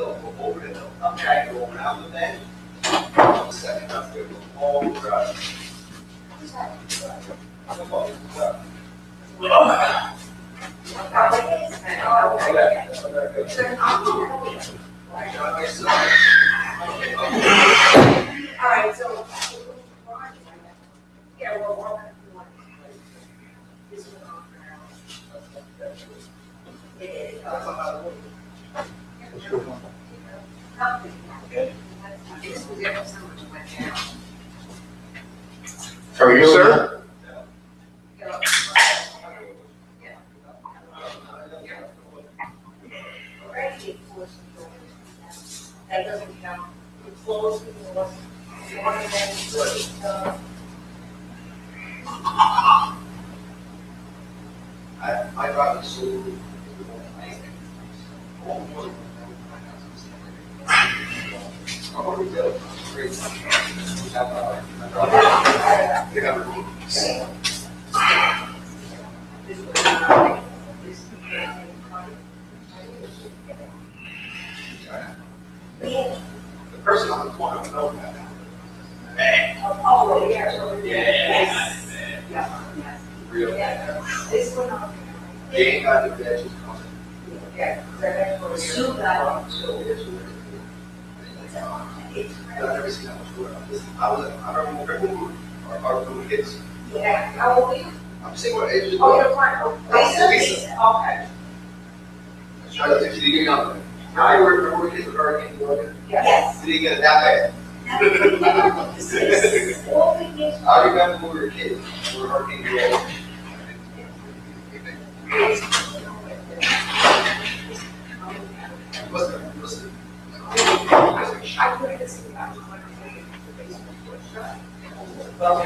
Over the hill. Okay. Go around the bend. Second up there. All the drive. Alright, so. Yeah, well, How are you, sir? That doesn't count. The closed door, one of them, I brought the soul. The person on the corner would know that. oh, yeah. Yeah. Real. This one on. You ain't got the veggies coming. Yeah, soup that. I've never seen that much work. I remember when our little kids. Yeah, how old are you? I'm saying what age is it? Oh, you're fine. Lisa? Okay. If you didn't get on it. I remember when kids were Hurricane Morgan. Yes. You didn't get it that bad. I remember when we were kids, we were Hurricane Morgan. Listen. I put this in my well,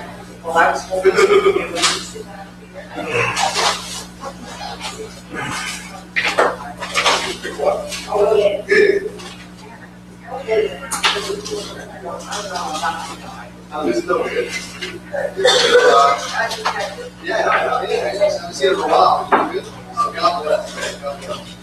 I was hoping it would sit down oh, yeah. This is no good. Yeah, I haven't seen it for a while. God bless. God bless.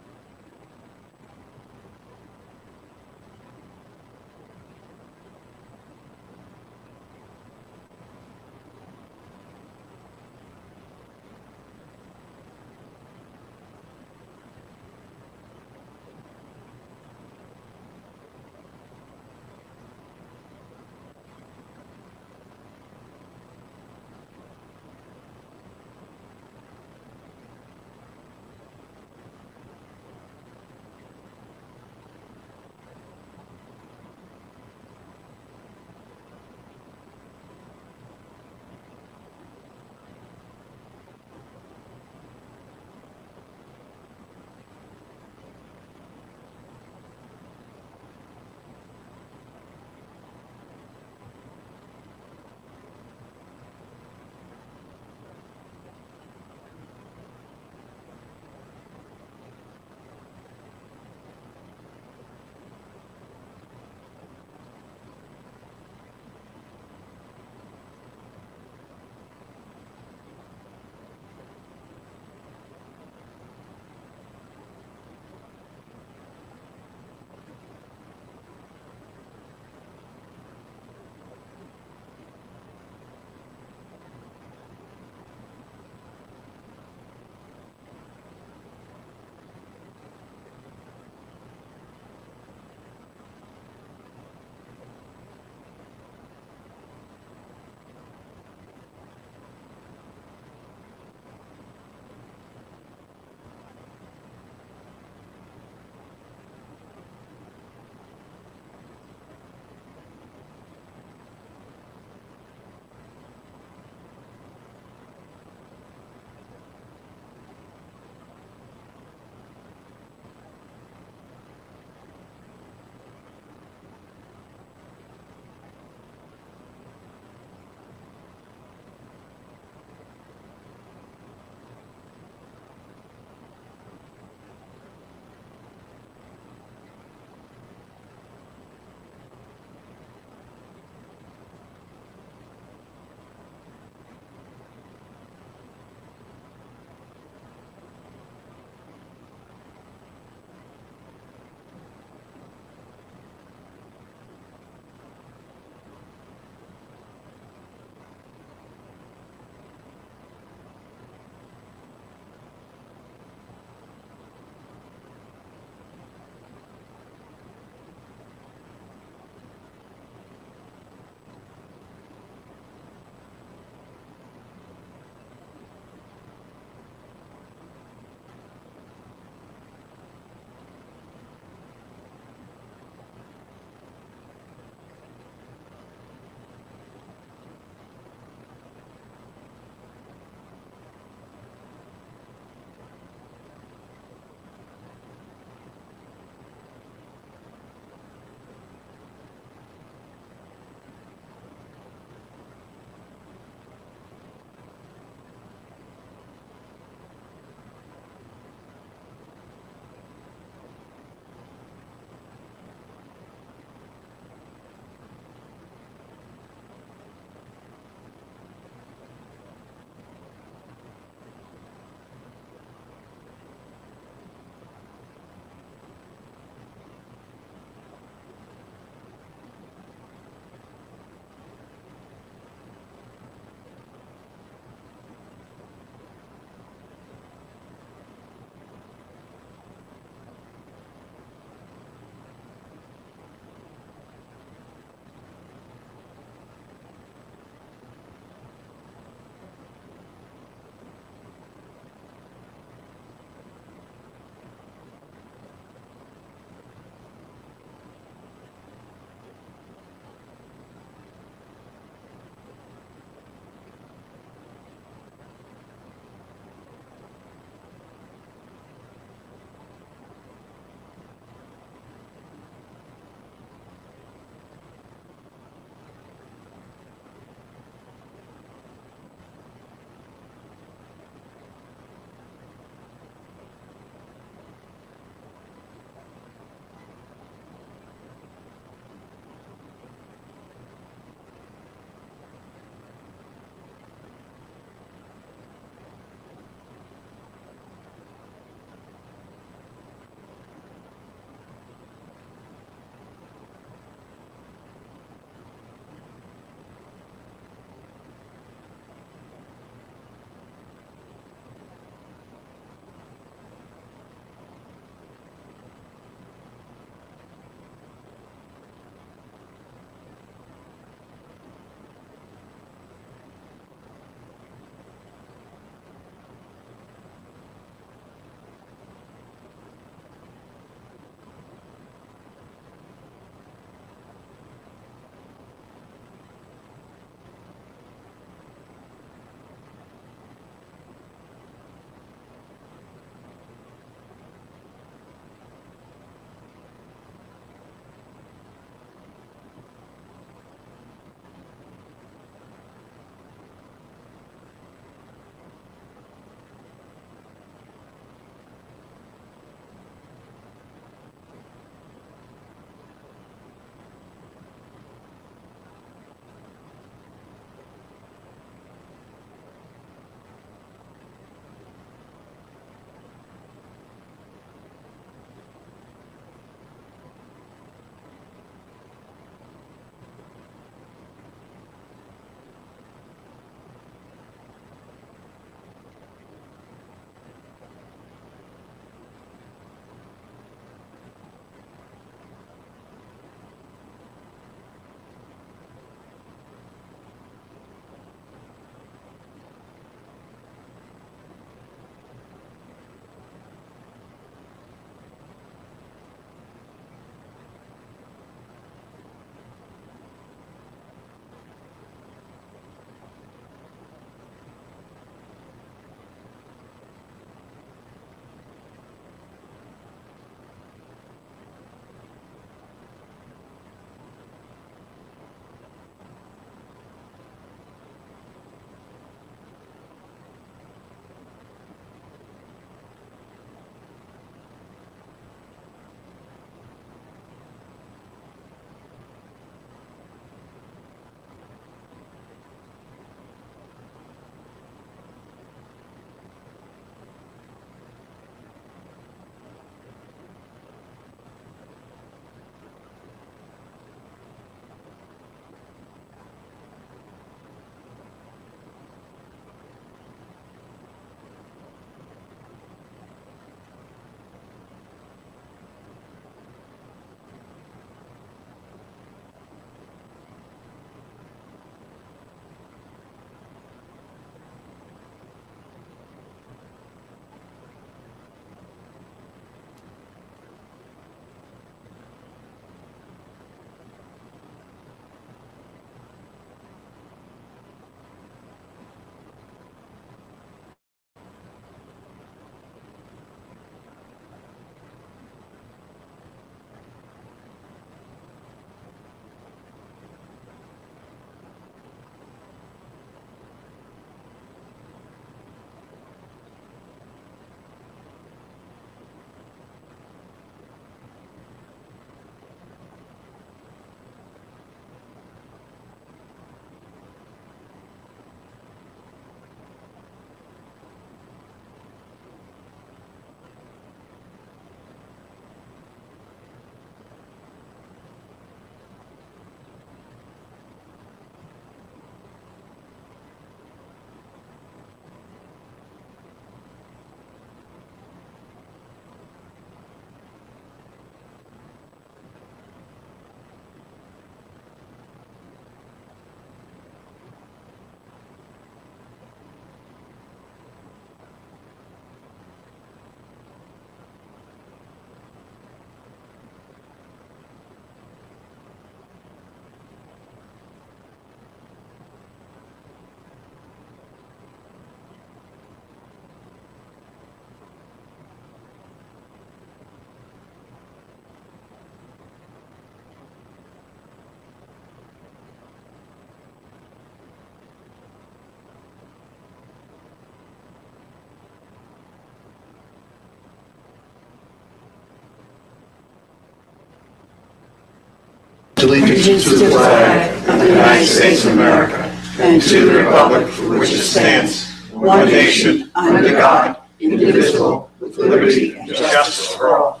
allegiance to the flag of the United States of America and to the republic for which it stands, one nation, under God, indivisible, with liberty and justice for all.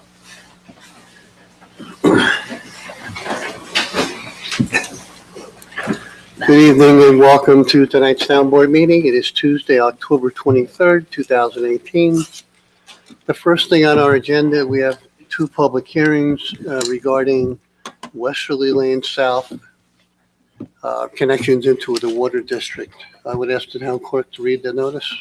Good evening and welcome to tonight's town board meeting. It is Tuesday, October 23rd, 2018. The first thing on our agenda, we have two public hearings regarding Westerly Lane South connections into the water district. I would ask the town clerk to read the notice.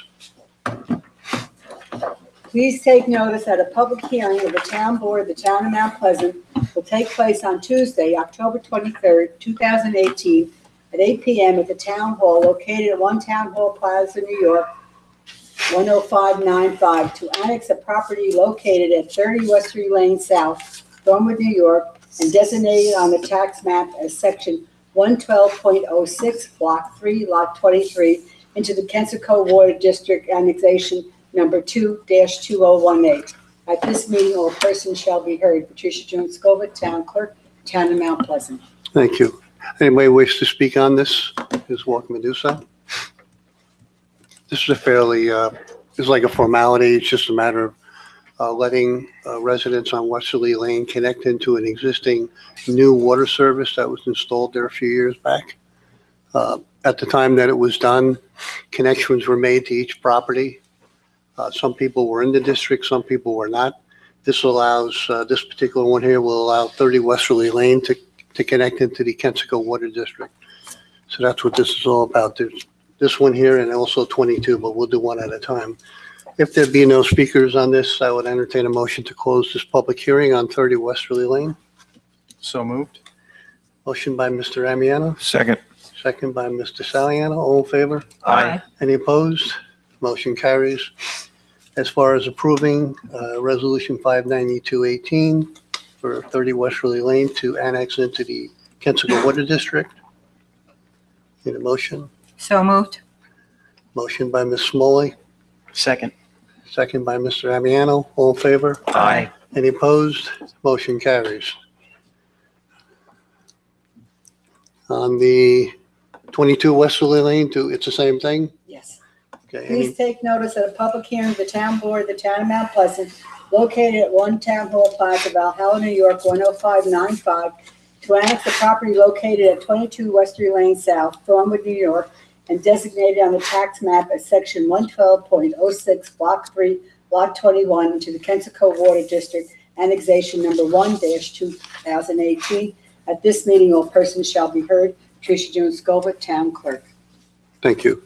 Please take notice that a public hearing of the town board of the town of Mount Pleasant will take place on Tuesday, October 23rd, 2018 at 8 p.m. at the town hall located at 1 Town Hall Plaza, New York, 10595 to annex a property located at 30 Westerly Lane South, Thornwood, New York, and designated on the tax map as section 112.06, block 3, lot 23, into the Kensico Water District annexation number 2-2018. At this meeting, all persons shall be heard. Patricia Jones Scova, Town Clerk, Town of Mount Pleasant. Thank you. Anybody wish to speak on this is welcome to do so. This is a fairly, it's like a formality. It's just a matter of letting residents on Westerly Lane connect into an existing new water service that was installed there a few years back. At the time that it was done, connections were made to each property. Some people were in the district, some people were not. This allows, this particular one here will allow 30 Westerly Lane to connect into the Kensico Water District. So that's what this is all about. There's this one here and also 22, but we'll do one at a time. If there be no speakers on this, I would entertain a motion to close this public hearing on 30 Westerly Lane. So moved. Motion by Mr. Amiano, Second. second by Mr. Saliano. All in favor? Aye. Any opposed? Motion carries. As far as approving Resolution 59218 for 30 Westerly Lane to annex into the Kensico Water District. Need a motion? So moved. Motion by Ms. Smalley, Second. second by Mr. Amiano. All in favor? Aye. Any opposed? Motion carries. On the 22 Westerly Lane, it's the same thing? Yes. Okay. Please take notice that a public hearing of the town board of the town of Mount Pleasant located at 1 Town Hall Plaza, Valhalla, New York, 10595 to annex the property located at 22 Westerly Lane South, Thornwood, New York, and designated on the tax map as section 112.06, block 3, lot 21, into the Kensico Water District, annexation number 1-2018. At this meeting, all persons shall be heard. Patricia Jones Scova, Town Clerk. Thank you.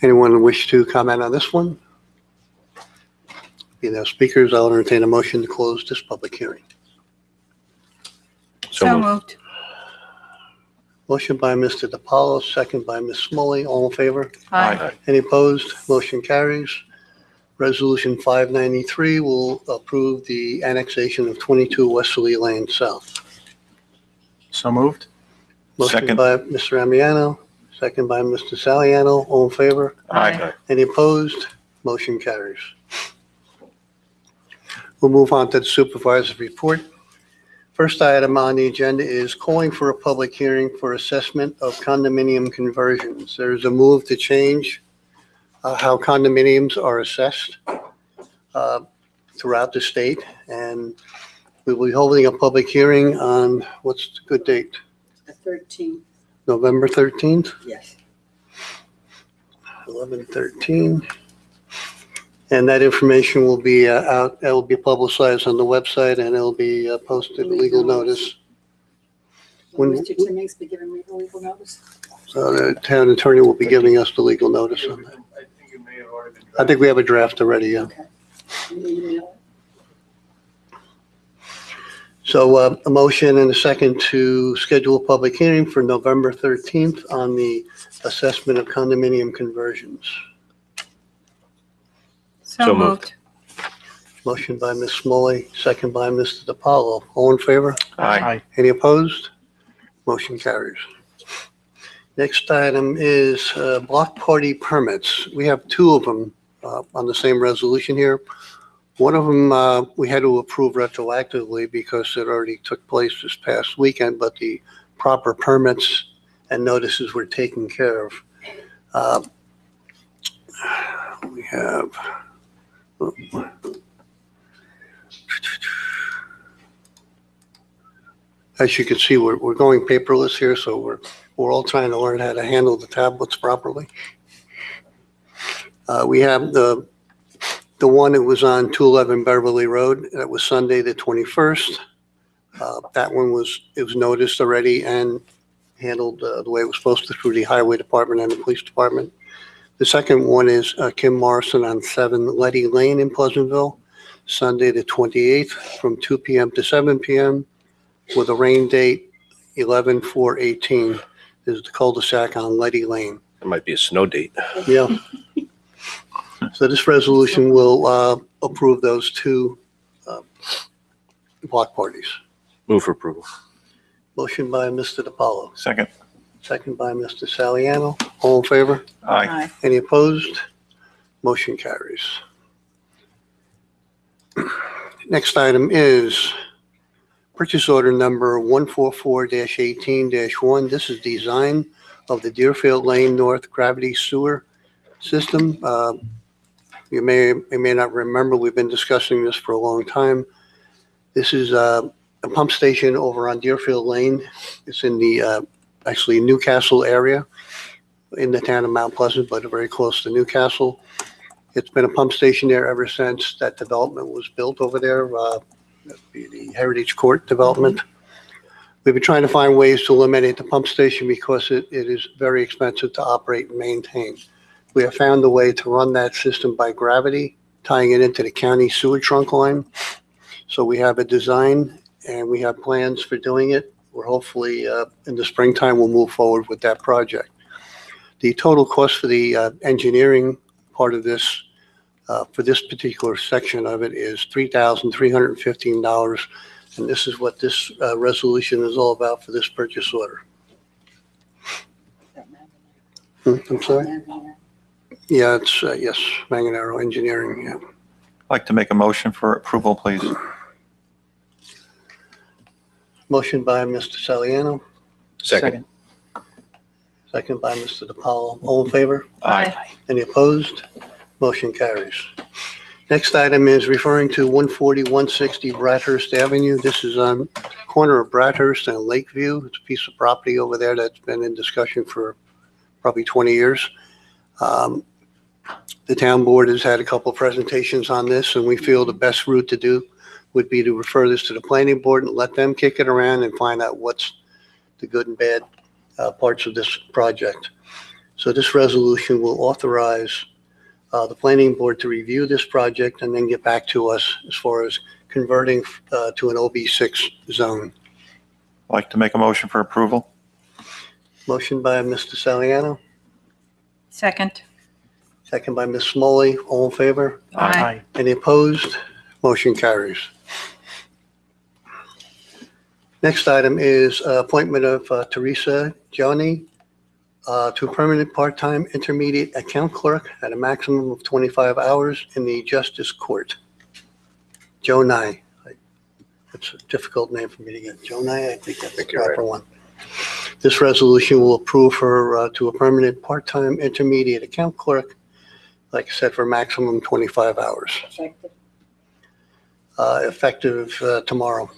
Anyone wish to comment on this one? Being no speakers, I'll entertain a motion to close this public hearing. So moved. Motion by Mr. DiPaolo, second by Ms. Smalley. All in favor? Aye. Any opposed? Motion carries. Resolution 593 will approve the annexation of 22 Westerly Lane South. So moved. Motion Second. by Mr. Amiano, second by Mr. Saliano. All in favor? Aye. Any opposed? Motion carries. We'll move on to the supervisor's report. First item on the agenda is calling for a public hearing for assessment of condominium conversions. There's a move to change how condominiums are assessed throughout the state, and we will be holding a public hearing on, what's the good date? The 13th, November 13th, yes. 11/13. And that information will be out, it will be publicized on the website, and it'll be posted legal notice. Will When- Mr. Timmings be given legal notice? So the town attorney will be giving us the legal notice on that. I think it may have already been. I think we have a draft already, yeah. Okay. You need to mail So a motion and a second to schedule a public hearing for November 13th on the assessment of condominium conversions. So moved. Motion by Ms. Smalley, second by Mr. DiPaolo. All in favor? Aye. Any opposed? Motion carries. Next item is block party permits. We have two of them on the same resolution here. One of them, we had to approve retroactively because it already took place this past weekend, but the proper permits and notices were taken care of. We have, as you can see, we're going paperless here, so we're all trying to learn how to handle the tablets properly. We have the one that was on 211 Beverly Road. That was Sunday, the 21st. That one was noticed already and handled the way it was supposed to through the Highway Department and the Police Department. The second one is Kim Morrison on 7 Letty Lane in Pleasantville, Sunday, the 28th, from 2 p.m. to 7 p.m. with a rain date 11/4/18. This is the cul-de-sac on Letty Lane. It might be a snow date. Yeah. So this resolution will approve those two block parties. Move for approval. Motion by Mr. DiPaolo, Second. second by Mr. Saliano. All in favor? Aye. Any opposed? Motion carries. Next item is purchase order number 144-18-1. This is design of the Deerfield Lane North Gravity Sewer System. You may not remember, we've been discussing this for a long time. This is a pump station over on Deerfield Lane. It's in the actually Newcastle area in the town of Mount Pleasant, but very close to Newcastle. It's been a pump station there ever since that development was built over there, the Heritage Court development. We've been trying to find ways to eliminate the pump station because it is very expensive to operate and maintain. We have found a way to run that system by gravity, tying it into the county sewer trunk line. So we have a design and we have plans for doing it. We're hopefully in the springtime we'll move forward with that project. The total cost for the engineering part of this, for this particular section of it, is $3,315. And this is what this resolution is all about for this purchase order. I'm sorry? Yeah, it's, yes, Manganaro Engineering, yeah. I'd like to make a motion for approval, please. Motion by Mr. Saliano, Second. second by Mr. DiPaolo. All in favor? Aye. Any opposed? Motion carries. Next item is referring to 140-160 Bradhurst Avenue. This is on corner of Bradhurst and Lakeview. It's a piece of property over there that's been in discussion for probably 20 years. The town board has had a couple of presentations on this, and we feel the best route to do would be to refer this to the planning board and let them kick it around and find out what's the good and bad parts of this project. So this resolution will authorize the planning board to review this project and then get back to us as far as converting to an OB6 zone. I'd like to make a motion for approval. Motion by Mr. Saliano, Second. second by Ms. Smalley. All in favor? Aye. Any opposed? Motion carries. Next item is appointment of Teresa Joni to permanent part-time intermediate account clerk at a maximum of 25 hours in the Justice Court. Joni. It's a difficult name for me to get. Joni, I think that's the proper one. This resolution will approve her to a permanent part-time intermediate account clerk, like I said, for maximum 25 hours. Effective tomorrow.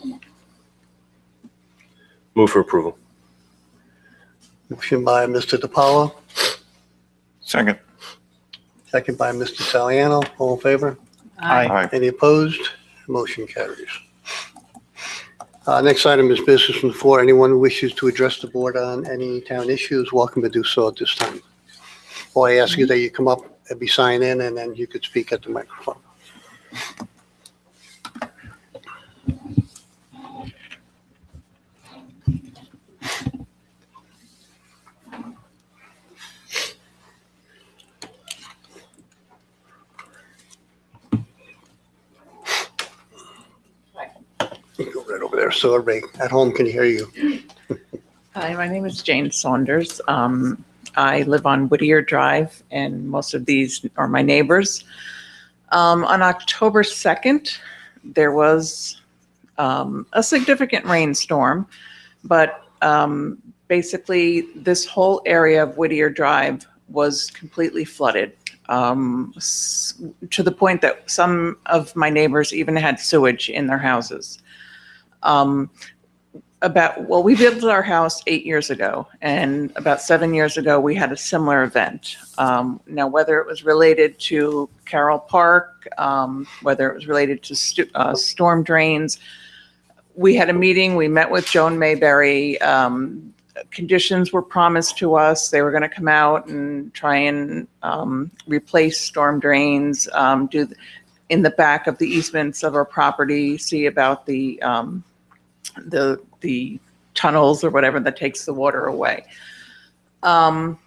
Move for approval. Motion by Mr. DiPaolo, Second. second by Mr. Saliano. All in favor? Aye. Any opposed? Motion carries. Next item is business from the floor. Anyone who wishes to address the board on any town issues, welcome to do so at this time. All I ask is that you come up and be signed in, and then you could speak at the microphone. You go right over there so everybody at home can hear you. Hi, my name is Jane Saunders. I live on Whittier Drive, and most of these are my neighbors. On October 2nd, there was a significant rainstorm, but basically this whole area of Whittier Drive was completely flooded, to the point that some of my neighbors even had sewage in their houses. We built our house 8 years ago, and about 7 years ago, we had a similar event. Now, whether it was related to Carroll Park, whether it was related to storm drains, we had a meeting, we met with Joan Mayberry. Conditions were promised to us. They were going to come out and try and replace storm drains, do in the back of the easements of our property, see about the tunnels or whatever that takes the water away. I'm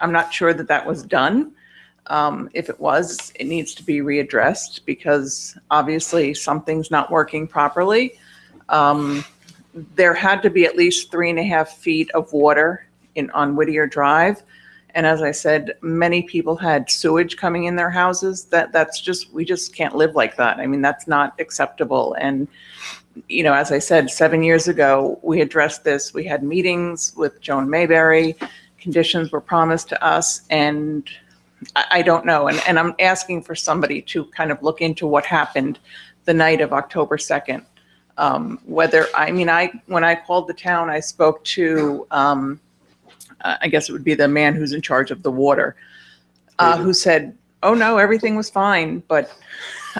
not sure that that was done. If it was, it needs to be readdressed because obviously something's not working properly. There had to be at least 3.5 feet of water on Whittier Drive. And as I said, many people had sewage coming in their houses. We just can't live like that. I mean, that's not acceptable. And, you know, as I said, 7 years ago, we addressed this. We had meetings with Joan Mayberry. Conditions were promised to us, and I don't know. And I'm asking for somebody to kind of look into what happened the night of October 2nd. When I called the town, I spoke to, I guess it would be the man who's in charge of the water, who said, "Oh no, everything was fine." But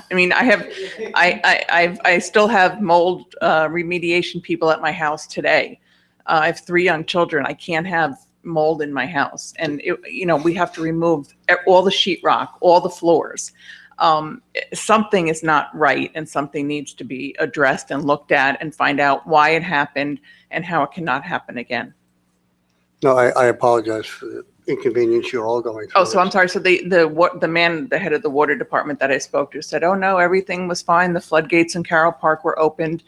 I mean, I still have mold remediation people at my house today. I have 3 young children. I can't have mold in my house, and we have to remove all the sheetrock, all the floors. Something is not right, and something needs to be addressed and looked at and find out why it happened and how it cannot happen again. No, I apologize for the inconvenience you're all going through. Oh, so I'm sorry. So the man, the head of the water department that I spoke to said, "Oh no, everything was fine. The floodgates in Carroll Park were opened."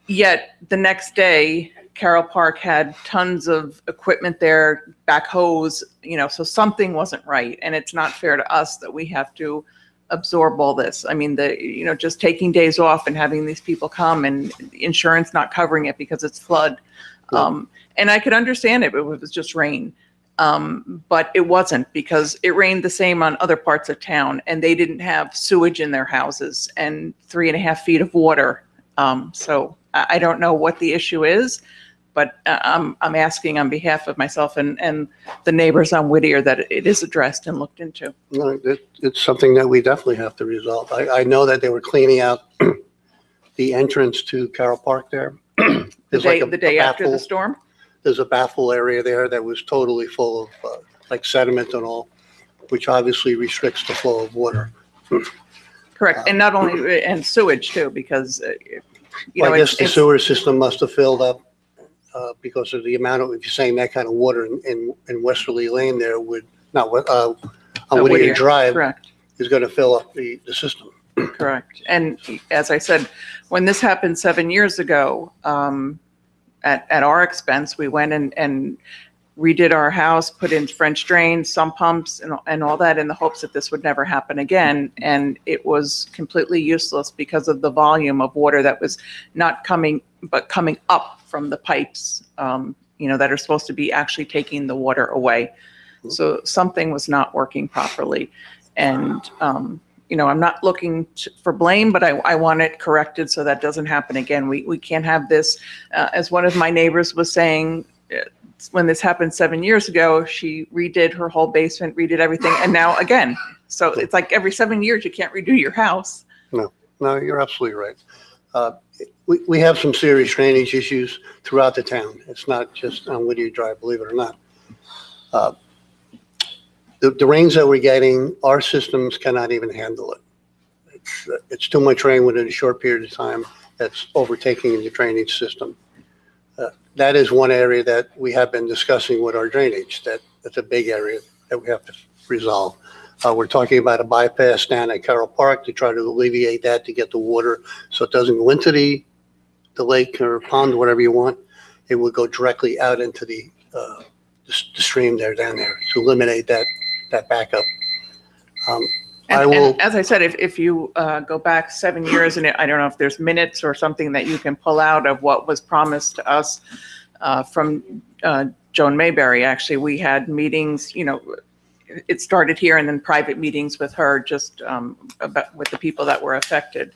Yet the next day, Carroll Park had tons of equipment there, backhoes, so something wasn't right. And it's not fair to us that we have to absorb all this. I mean, just taking days off and having these people come and insurance not covering it because it's flood. And I could understand it if it was just rain. But it wasn't, because it rained the same on other parts of town and they didn't have sewage in their houses and 3.5 feet of water. So I don't know what the issue is, but I'm asking on behalf of myself and the neighbors on Whittier that it is addressed and looked into. No, it's something that we definitely have to resolve. I know that they were cleaning out the entrance to Carroll Park there. The day after the storm? There's a baffle area there that was totally full of like sediment and all, which obviously restricts the flow of water. Correct. And not only, and sewage too, because, I guess the sewer system must have filled up because of the amount of, if you're saying that kind of water in Westerly Lane there would, on Whittier Drive, correct, is going to fill up the system. Correct. And as I said, when this happened 7 years ago, at our expense, we went and redid our house, put in French drains, sump pumps, and all that in the hopes that this would never happen again. And it was completely useless because of the volume of water that was not coming, but coming up from the pipes, that are supposed to be actually taking the water away. So something was not working properly. And, I'm not looking for blame, but I want it corrected so that doesn't happen again. We can't have this, as one of my neighbors was saying, when this happened 7 years ago, she redid her whole basement, redid everything, and now again. So it's like every 7 years, you can't redo your house. No, you're absolutely right. We have some serious drainage issues throughout the town. It's not just on Whittier Drive, believe it or not. The rains that we're getting, our systems cannot even handle it. It's too much rain within a short period of time that's overtaking the drainage system. That is one area that we have been discussing with our drainage. That's a big area that we have to resolve. We're talking about a bypass down at Carroll Park to try to alleviate that, to get the water so it doesn't go into the lake or pond, whatever you want. It would go directly out into the stream there, down there, to eliminate that backup. I And will, as I said, if you go back 7 years, and I don't know if there's minutes or something that you can pull out of what was promised to us from Joan Mayberry, actually, we had meetings, it started here and then private meetings with her, just with the people that were affected.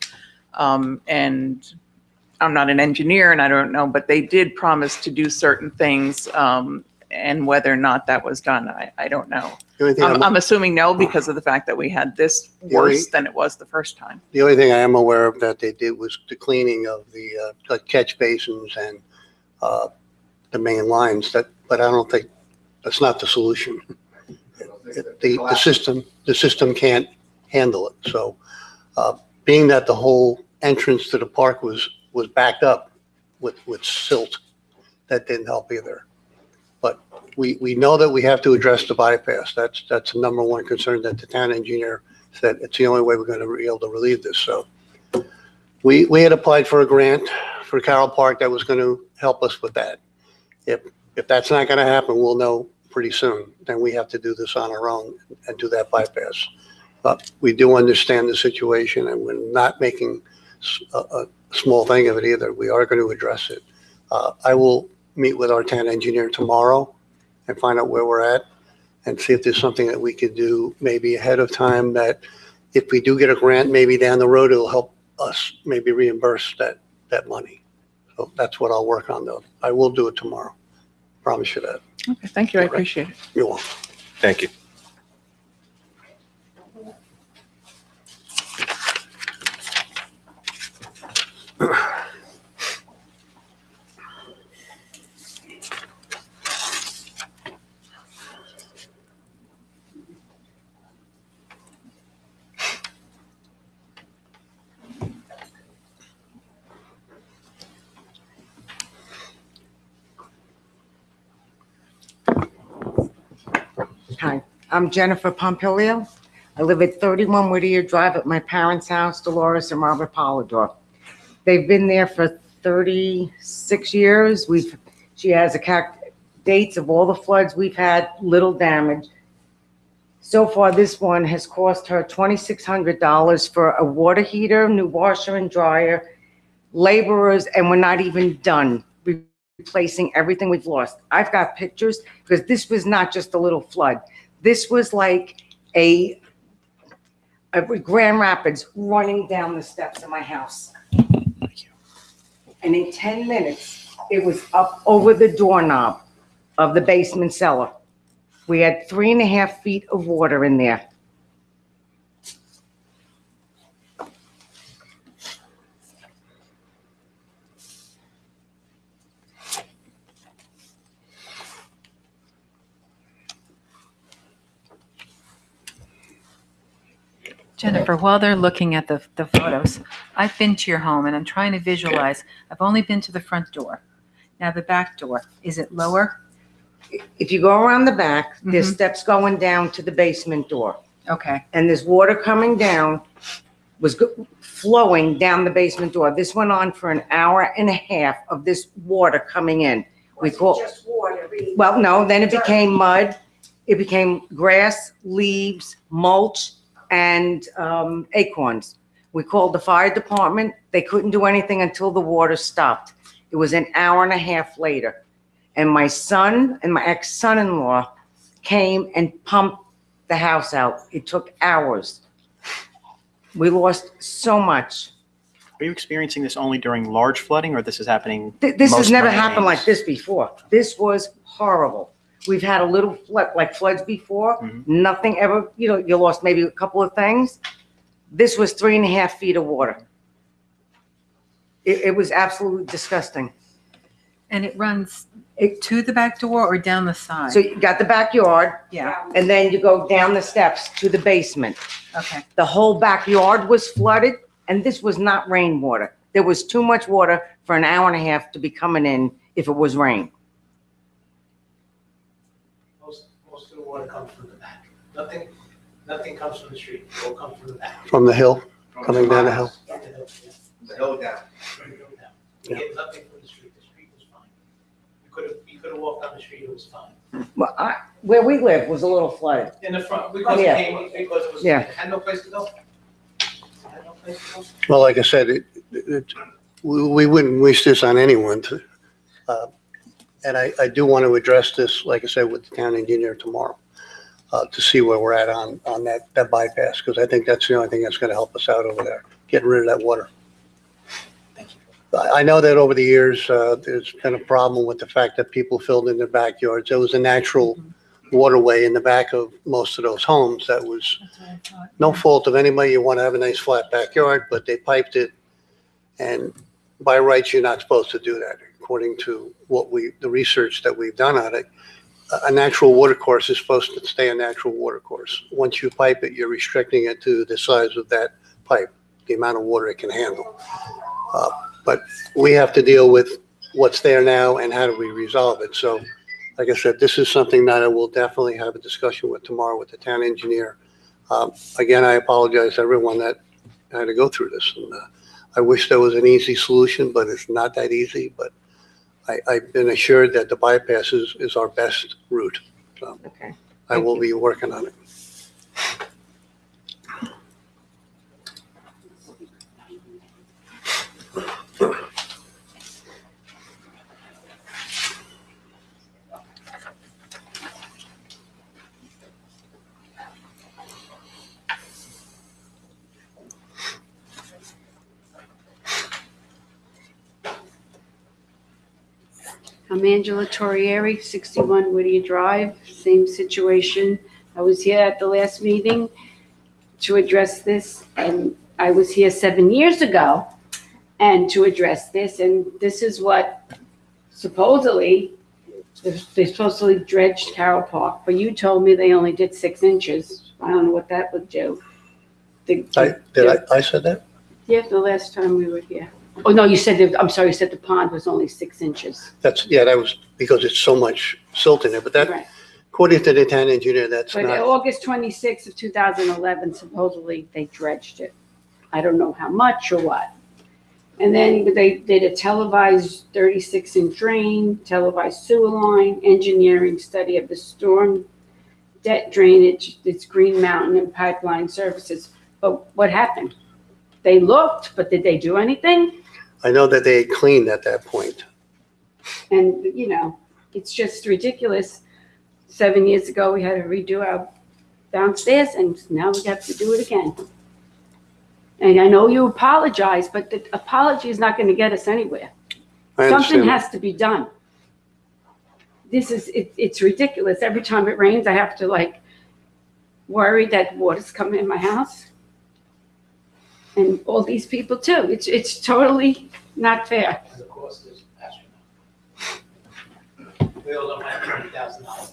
And I'm not an engineer and I don't know, but they did promise to do certain things. And whether or not that was done, I don't know. the only thing I'm assuming no, because of the fact that we had this worse than it was the first time. the only thing I am aware of that they did was the cleaning of the catch basins and the main lines. But I don't think, that's not the solution. The system can't handle it. So being that the whole entrance to the park was backed up with silt, that didn't help either. But we know that we have to address the bypass. That's the number one concern that the town engineer said it's the only way we're going to be able to relieve this. So we had applied for a grant for Carroll Park that was going to help us with that. If that's not going to happen, we'll know pretty soon. Then we have to do this on our own and do that bypass. But we do understand the situation, and we're not making a small thing of it either. We are going to address it. I will meet with our town engineer tomorrow and find out where we're at and see if there's something that we could do maybe ahead of time, that if we do get a grant, maybe down the road, it'll help us maybe reimburse that money. So that's what I'll work on, though. I will do it tomorrow. Promise you that. Okay, thank you. I appreciate it. You're welcome. Thank you. Hi, I'm Jennifer Pompilio. I live at 31 Whittier Drive at my parents' house, Dolores and Robert Polidor. They've been there for 36 years. She has dates of all the floods we've had, little damage. So far, this one has cost her $2,600 for a water heater, new washer and dryer, laborers, and we're not even done replacing everything we've lost. I've got pictures, because this was not just a little flood. This was like a Grand Rapids running down the steps of my house. And in 10 minutes, it was up over the doorknob of the basement cellar. We had 3.5 feet of water in there. Jennifer, while they're looking at the photos, I've been to your home and I'm trying to visualize. I've only been to the front door. Now the back door, is it lower? If you go around the back, there's steps going down to the basement door. Okay. And there's water coming down, flowing down the basement door. This went on for an hour and a half of this water coming in. Just water. Well, no, then it became mud. It became grass, leaves, mulch, and acorns. We called the fire department. They couldn't do anything until the water stopped. It was an hour and a half later. And my son and my ex-son-in-law came and pumped the house out. It took hours. We lost so much. Are you experiencing this only during large flooding, or this is happening? This most has never rains? happened like this before. This was horrible. We've had a little flood, like floods before. Nothing ever, you lost maybe a couple of things. This was 3.5 feet of water. It was absolutely disgusting. And it runs to the back door or down the side? So you got the backyard, Yeah, and then you go down the steps to the basement. okay. The whole backyard was flooded, and this was not rainwater. There was too much water for an hour and a half to be coming in if it was rain. Most of the water comes from the back. Nothing comes from the street. It all comes from the back. From the hill, coming down the hill. From the hill, yeah. The hill down. From the hill down. Yeah. We get nothing from the street. The street was fine. You could have walked down the street, it was fine. Well, where we live was a little flooded. In the front, because Yeah. because it was, Yeah. it had no place to go. It had no place to go. Well, like I said, we wouldn't wish this on anyone to, and I do want to address this, like I said, with the town engineer tomorrow, to see where we're at on that bypass, because I think that's the only thing that's going to help us out over there, getting rid of that water. I know that over the years, there's been a problem with the fact that people filled in their backyards. There was a natural waterway in the back of most of those homes that was no fault of anybody. You want to have a nice flat backyard, but they piped it. And by rights, you're not supposed to do that. According to the research that we've done on it, a natural water course is supposed to stay a natural water course. Once you pipe it, you're restricting it to the size of that pipe, the amount of water it can handle. But we have to deal with what's there now and how do we resolve it. So, like I said, this is something that I will definitely have a discussion with tomorrow with the town engineer. Again, I apologize to everyone that had to go through this. And I wish there was an easy solution, but it's not that easy. But I've been assured that the bypass is our best route. So Okay. I will be working on it. I'm Angela Torrieri, 61 Whittier Drive, same situation. I was here at the last meeting to address this, and I was here 7 years ago and to address this, and this is what supposedly, they supposedly dredged Carroll Park, but you told me they only did 6 inches. I don't know what that would do. I said that? Yeah, the last time we were here. Oh, no, you said, I'm sorry, you said the pond was only 6 inches. That was because it's so much silt in there, but that, Right. according to the town engineer, that's But not, August 26th of 2011, supposedly they dredged it. I don't know how much or what. And then they did a televised 36-inch drain, televised sewer line, engineering study of the storm debt drainage, its Green Mountain and pipeline services. But what happened? They looked, but did they do anything? I know that they had cleaned at that point. And, it's just ridiculous. 7 years ago, we had to redo our downstairs, and now we have to do it again. And I know you apologize, but the apology is not going to get us anywhere. I Something understand. has to be done. It's ridiculous. Every time it rains, I have to worry that water's coming in my house. And all these people too. It's totally not fair. And the cost is astronomical. We all don't have $20,000.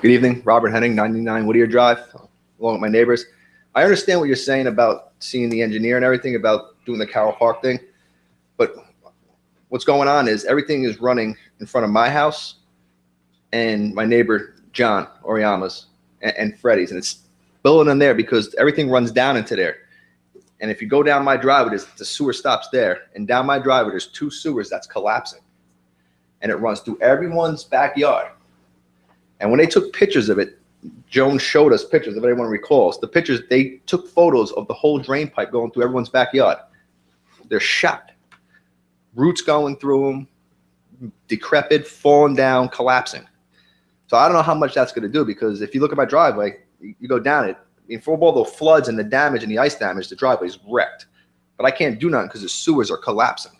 Good evening, Robert Henning, 99 Whittier Drive, along with my neighbors. I understand what you're saying about seeing the engineer and everything about doing the Carroll Park thing, but what's going on is everything is running in front of my house and my neighbor John Oriama's and Freddie's, and it's spilling in there because everything runs down into there. And if you go down my driveway, the sewer stops there, and down my driveway there's 2 sewers that's collapsing, and it runs through everyone's backyard. And when they took pictures of it, Joan showed us pictures, if anyone recalls. The pictures, they took photos of the whole drain pipe going through everyone's backyard. They're shot. Roots going through them, decrepit, falling down, collapsing. So I don't know how much that's going to do, because if you look at my driveway, you go down it, for all the floods and the damage and the ice damage, the driveway is wrecked. But I can't do nothing because the sewers are collapsing.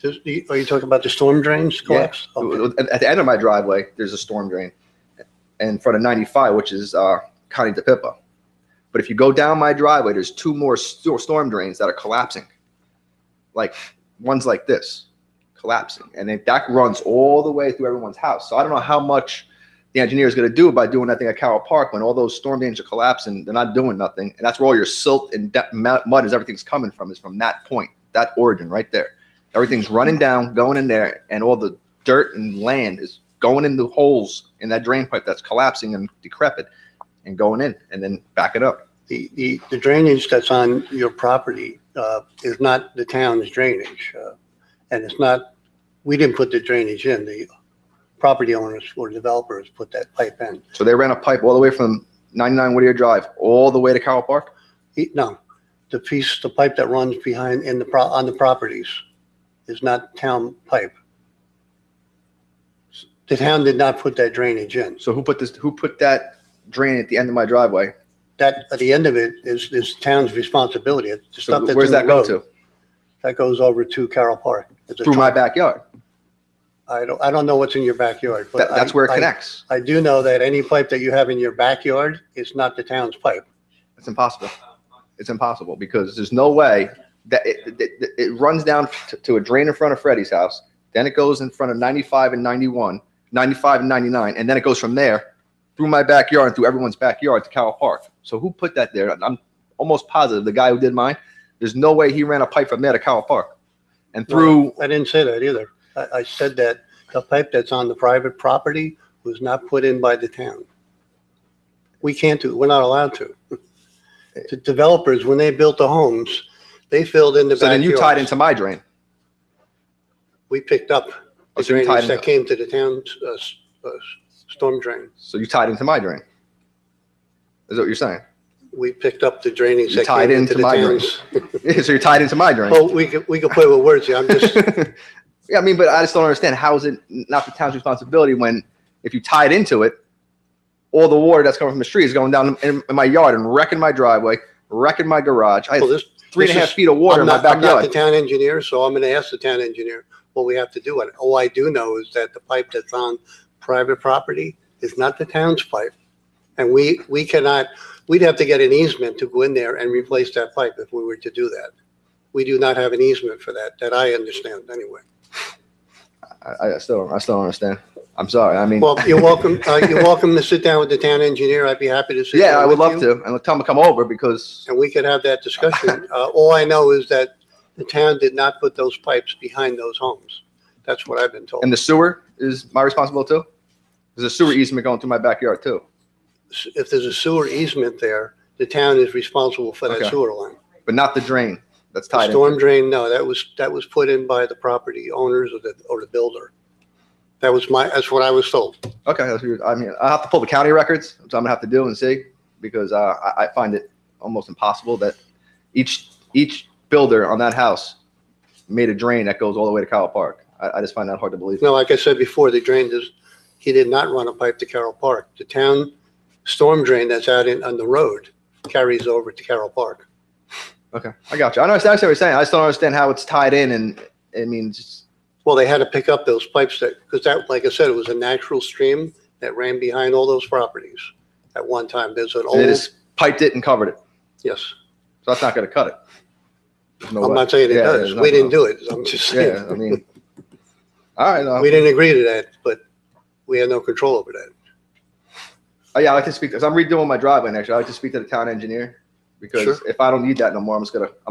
Are you talking about the storm drains collapse? Yeah. Okay. At the end of my driveway, there's a storm drain. In front of 95, which is Connie DePippa. But if you go down my driveway, there's 2 more storm drains that are collapsing. One's like this, collapsing. And that runs all the way through everyone's house. So I don't know how much the engineer is going to do by doing that thing at Carroll Park when all those storm drains are collapsing. They're not doing nothing. And that's where all your silt and mud is, everything's coming from, is from that point, that origin right there. Everything's running down, going in there, and all the dirt and land is going in the holes in that drain pipe that's collapsing and decrepit and going in and then back it up. The drainage that's on your property is not the town's drainage. And it's not, we didn't put the drainage in. The property owners or developers put that pipe in. So they ran a pipe all the way from 99 Whittier Drive all the way to Carroll Park? No, the pipe that runs behind on the properties is not town pipe. The town did not put that drainage in. So who put that drain at the end of my driveway? That, at the end of it, is town's responsibility. The So stuff that's where's in the that go road, to? that goes over to Carroll Park. It's a Through my truck. backyard. I don't know what's in your backyard, but That's where it connects. I do know that any pipe that you have in your backyard is not the town's pipe. It's impossible. It's impossible because there's no way that it runs down to a drain in front of Freddie's house. Then it goes in front of 95 and 91, 95 and 99. And then it goes from there through my backyard and through everyone's backyard to Carroll Park. So who put that there? I'm almost positive the guy who did mine, there's no way he ran a pipe from there to Carroll Park. And through, I didn't say that either. I said that the pipe that's on the private property was not put in by the town. We can't do, we're not allowed to. The developers, when they built the homes, they filled in the so then you tied backyards. into my drain. We picked up the So you tied drainage that into- came to the town's storm drain. So you tied into my drain. Is that what you're saying? We picked up the drainage You that tied came into into the my drain. town's. So you're tied into my drain. Well, we could play with words here. I'm just, Yeah, I mean, but I just don't understand. How is it not the town's responsibility when, if you tied into it, all the water that's coming from the street is going down in my yard and wrecking my driveway, wrecking my garage. I well, have this. 3.5 this is- feet of water in my I'm not the backyard. town engineer, so I'm gonna ask the town engineer what we have to do. And all I do know is that the pipe that's on private property is not the town's pipe. And we cannot, we'd have to get an easement to go in there and replace that pipe if we were to do that. We do not have an easement for that I understand anyway. I still don't understand. I'm sorry. I mean, Well, you're welcome to sit down with the town engineer. I'd be happy to sit yeah, down I would with love you, to, and tell them to come over because and we could have that discussion. All I know is that the town did not put those pipes behind those homes. That's what I've been told. and the sewer is my responsibility too. There's a sewer easement going through my backyard too. If there's a sewer easement there, the town is responsible for that Okay. sewer line. But not the drain that's The tied in. storm drain, no, that was put in by the property owners or the builder. That's what I was told. Okay, that's weird. I mean, I have to pull the county records, which I'm gonna have to do and see, because I find it almost impossible that each builder on that house made a drain that goes all the way to Carroll Park. I just find that hard to believe. No, like I said before, he did not run a pipe to Carroll Park. The town storm drain that's out on the road carries over to Carroll Park. Okay, I got you. I understand what you're saying. I just don't understand how it's tied in, and I mean, just, Well, they had to pick up those pipes because that, like I said, it was a natural stream that ran behind all those properties at one time. There's an and they old, just piped it and covered it. yes. So that's not gonna cut it. There's no I'm way. not saying it Yeah, does. there's We nothing didn't else. do it. I'm just saying. Yeah, I mean, all right. We didn't agree to that, but we had no control over that. Oh, yeah, I like to speak, because I'm redoing my driveway next year. I like to speak to the town engineer, because Sure. if I don't need that no more, I'm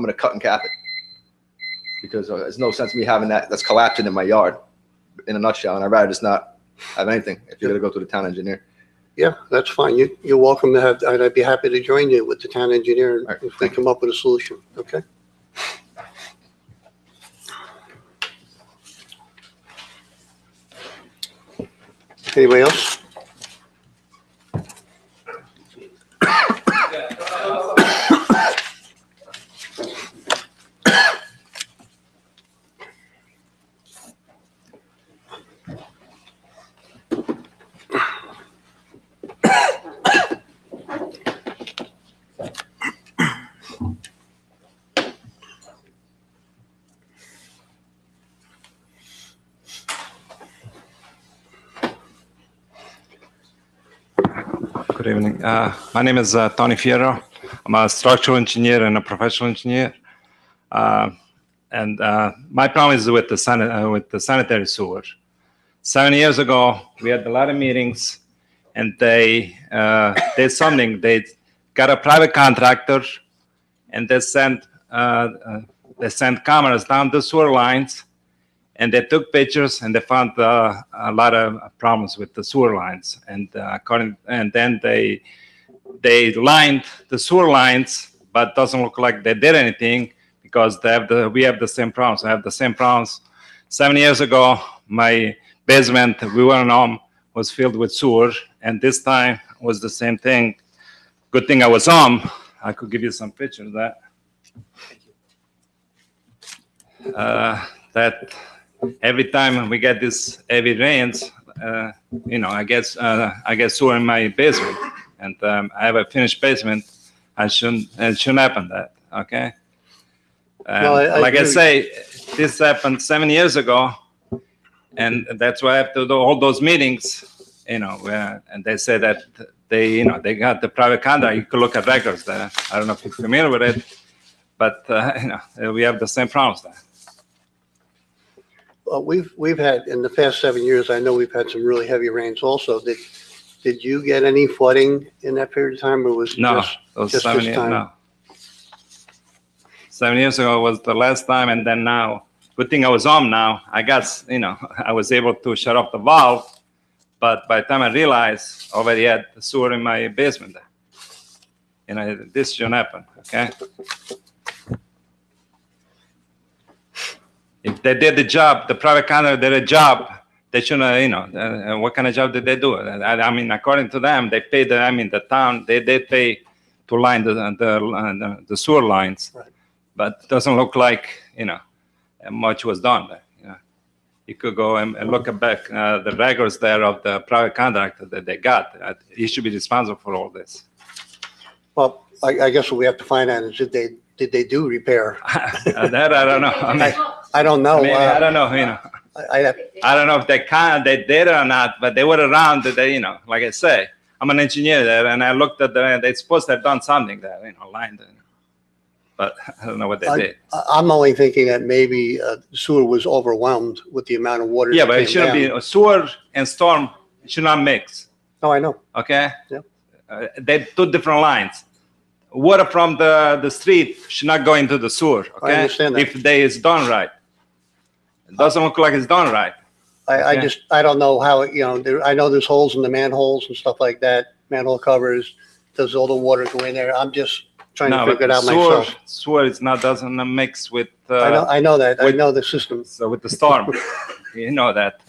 gonna cut and cap it. Because there's no sense in me having that's collapsing in my yard, in a nutshell, and I'd rather just not have anything if you're gonna go to the town engineer. Yeah, that's fine. You're welcome to have, and I'd be happy to join you with the town engineer All right, if we thank come up with a solution, okay? Anybody else? Good evening. My name is Tony Fierro. I'm a structural engineer and a professional engineer. And my problem is with the sanitary sewer. 7 years ago, we had a lot of meetings, and they did something. They got a private contractor, and they sent cameras down the sewer lines, and they took pictures, and they found a lot of problems with the sewer lines. And then they lined the sewer lines, but doesn't look like they did anything because we have the same problems. I have the same problems. 7 years ago, my basement, we went home, was filled with sewer, and this time was the same thing. Good thing I was home. I could give you some pictures of that. That every time we get these heavy rains, I get sewer in my basement, and I have a finished basement. It shouldn't happen that, okay? No, I like I agree. say, this happened 7 years ago, and that's why I have to do all those meetings, and they say that they got the private contract. You could look at records there. I don't know if you're familiar with it, but we have the same problems there. Well, we've had, in the past 7 years, I know we've had some really heavy rains also. Did you get any flooding in that period of time, or was it No, just those 7 this years, time? no. 7 years ago was the last time, and then now. Good thing I was home now. I was able to shut off the valve, but by the time I realized, I already had the sewer in my basement there. This shouldn't happen, okay? If they did the job, the private contractor did a job, they shouldn't, what kind of job did they do? I mean, according to them, they paid, the town, they did pay to line the sewer lines. Right. But it doesn't look like, much was done there. You could go and look back the records there of the private contractor that they got. He should be responsible for all this. Well, I guess what we have to find out is did they do repair? That I don't know. I don't know. I don't know. I don't know if they did or not, but they were around. Like I say, I'm an engineer there, and I looked at they're supposed to have done something there, lined it. But I don't know what they did. I'm only thinking that maybe sewer was overwhelmed with the amount of water. Yeah, that but it came shouldn't down. be sewer and storm should not mix. Oh, I know. Okay. Yep. They're two different lines. Water from the street should not go into the sewer. Okay. I understand that. If it's done right, it doesn't look like it's done right. I don't know how, I know there's holes in the manholes and stuff like that, manhole covers. Does all the water go in there? I'm just trying to figure it out myself. Sewer doesn't mix with. I know that. I know the system. So with the storm, you know that.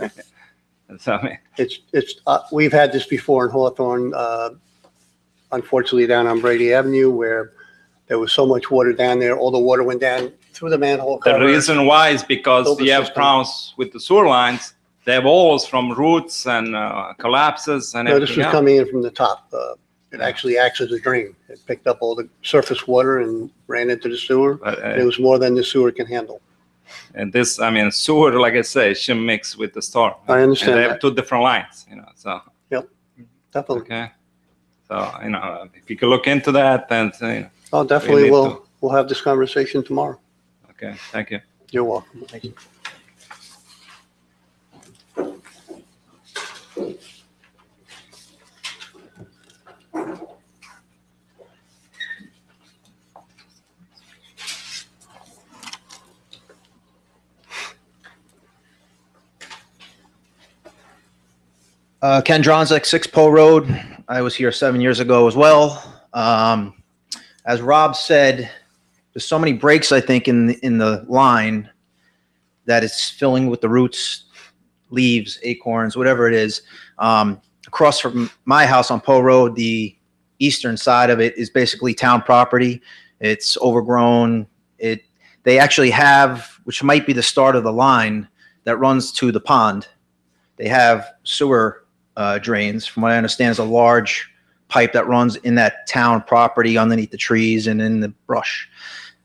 So, We've had this before in Hawthorne, unfortunately down on Brady Avenue, where there was so much water down there, all the water went down through the manhole cover. The reason why is because Build the you have system. problems with the sewer lines. They have holes from roots and collapses and No, this everything was else. coming in from the top. It actually acts as a drain. It picked up all the surface water and ran into the sewer. But, And it was more than the sewer can handle. and this, sewer, like I say, shouldn't mix with the storm. I understand And they have that. two different lines, so, Definitely. okay. So, if you could look into that, then, Oh, definitely. need We'll have this conversation tomorrow. okay, thank you. You're welcome. Thank you. Ken Dronzek, 6 Poe Road. I was here 7 years ago as well. As Rob said, there's so many breaks, I think, in the line that it's filling with the roots, leaves, acorns, whatever it is. Across from my house on Poe Road, the eastern side of it is basically town property. It's overgrown. They actually have, which might be the start of the line that runs to the pond. They have sewer drains. From what I understand, is a large pipe that runs in that town property underneath the trees and in the brush.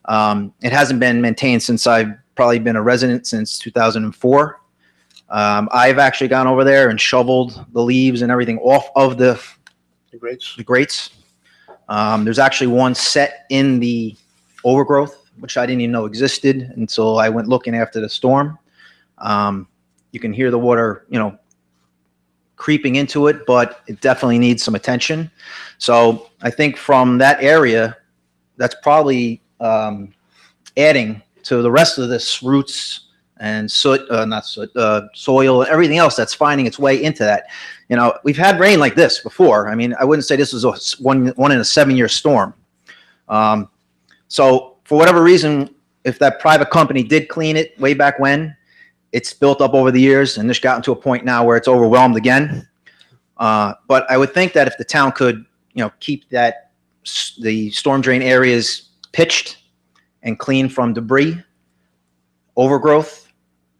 It hasn't been maintained since I've probably been a resident since 2004. I've actually gone over there and shoveled the leaves and everything off of the grates. There's actually one set in the overgrowth, which I didn't even know existed until I went looking after the storm. You can hear the water, creeping into it, but it definitely needs some attention. So I think from that area, that's probably adding to the rest of this roots and soil, and everything else that's finding its way into that. You know, we've had rain like this before. I mean, I wouldn't say this was a one in a 7-year storm. So for whatever reason, if that private company did clean it way back when, it's built up over the years and just gotten to a point now where it's overwhelmed again. But I would think that if the town could, you know, keep that the storm drain areas pitched and clean from debris, overgrowth,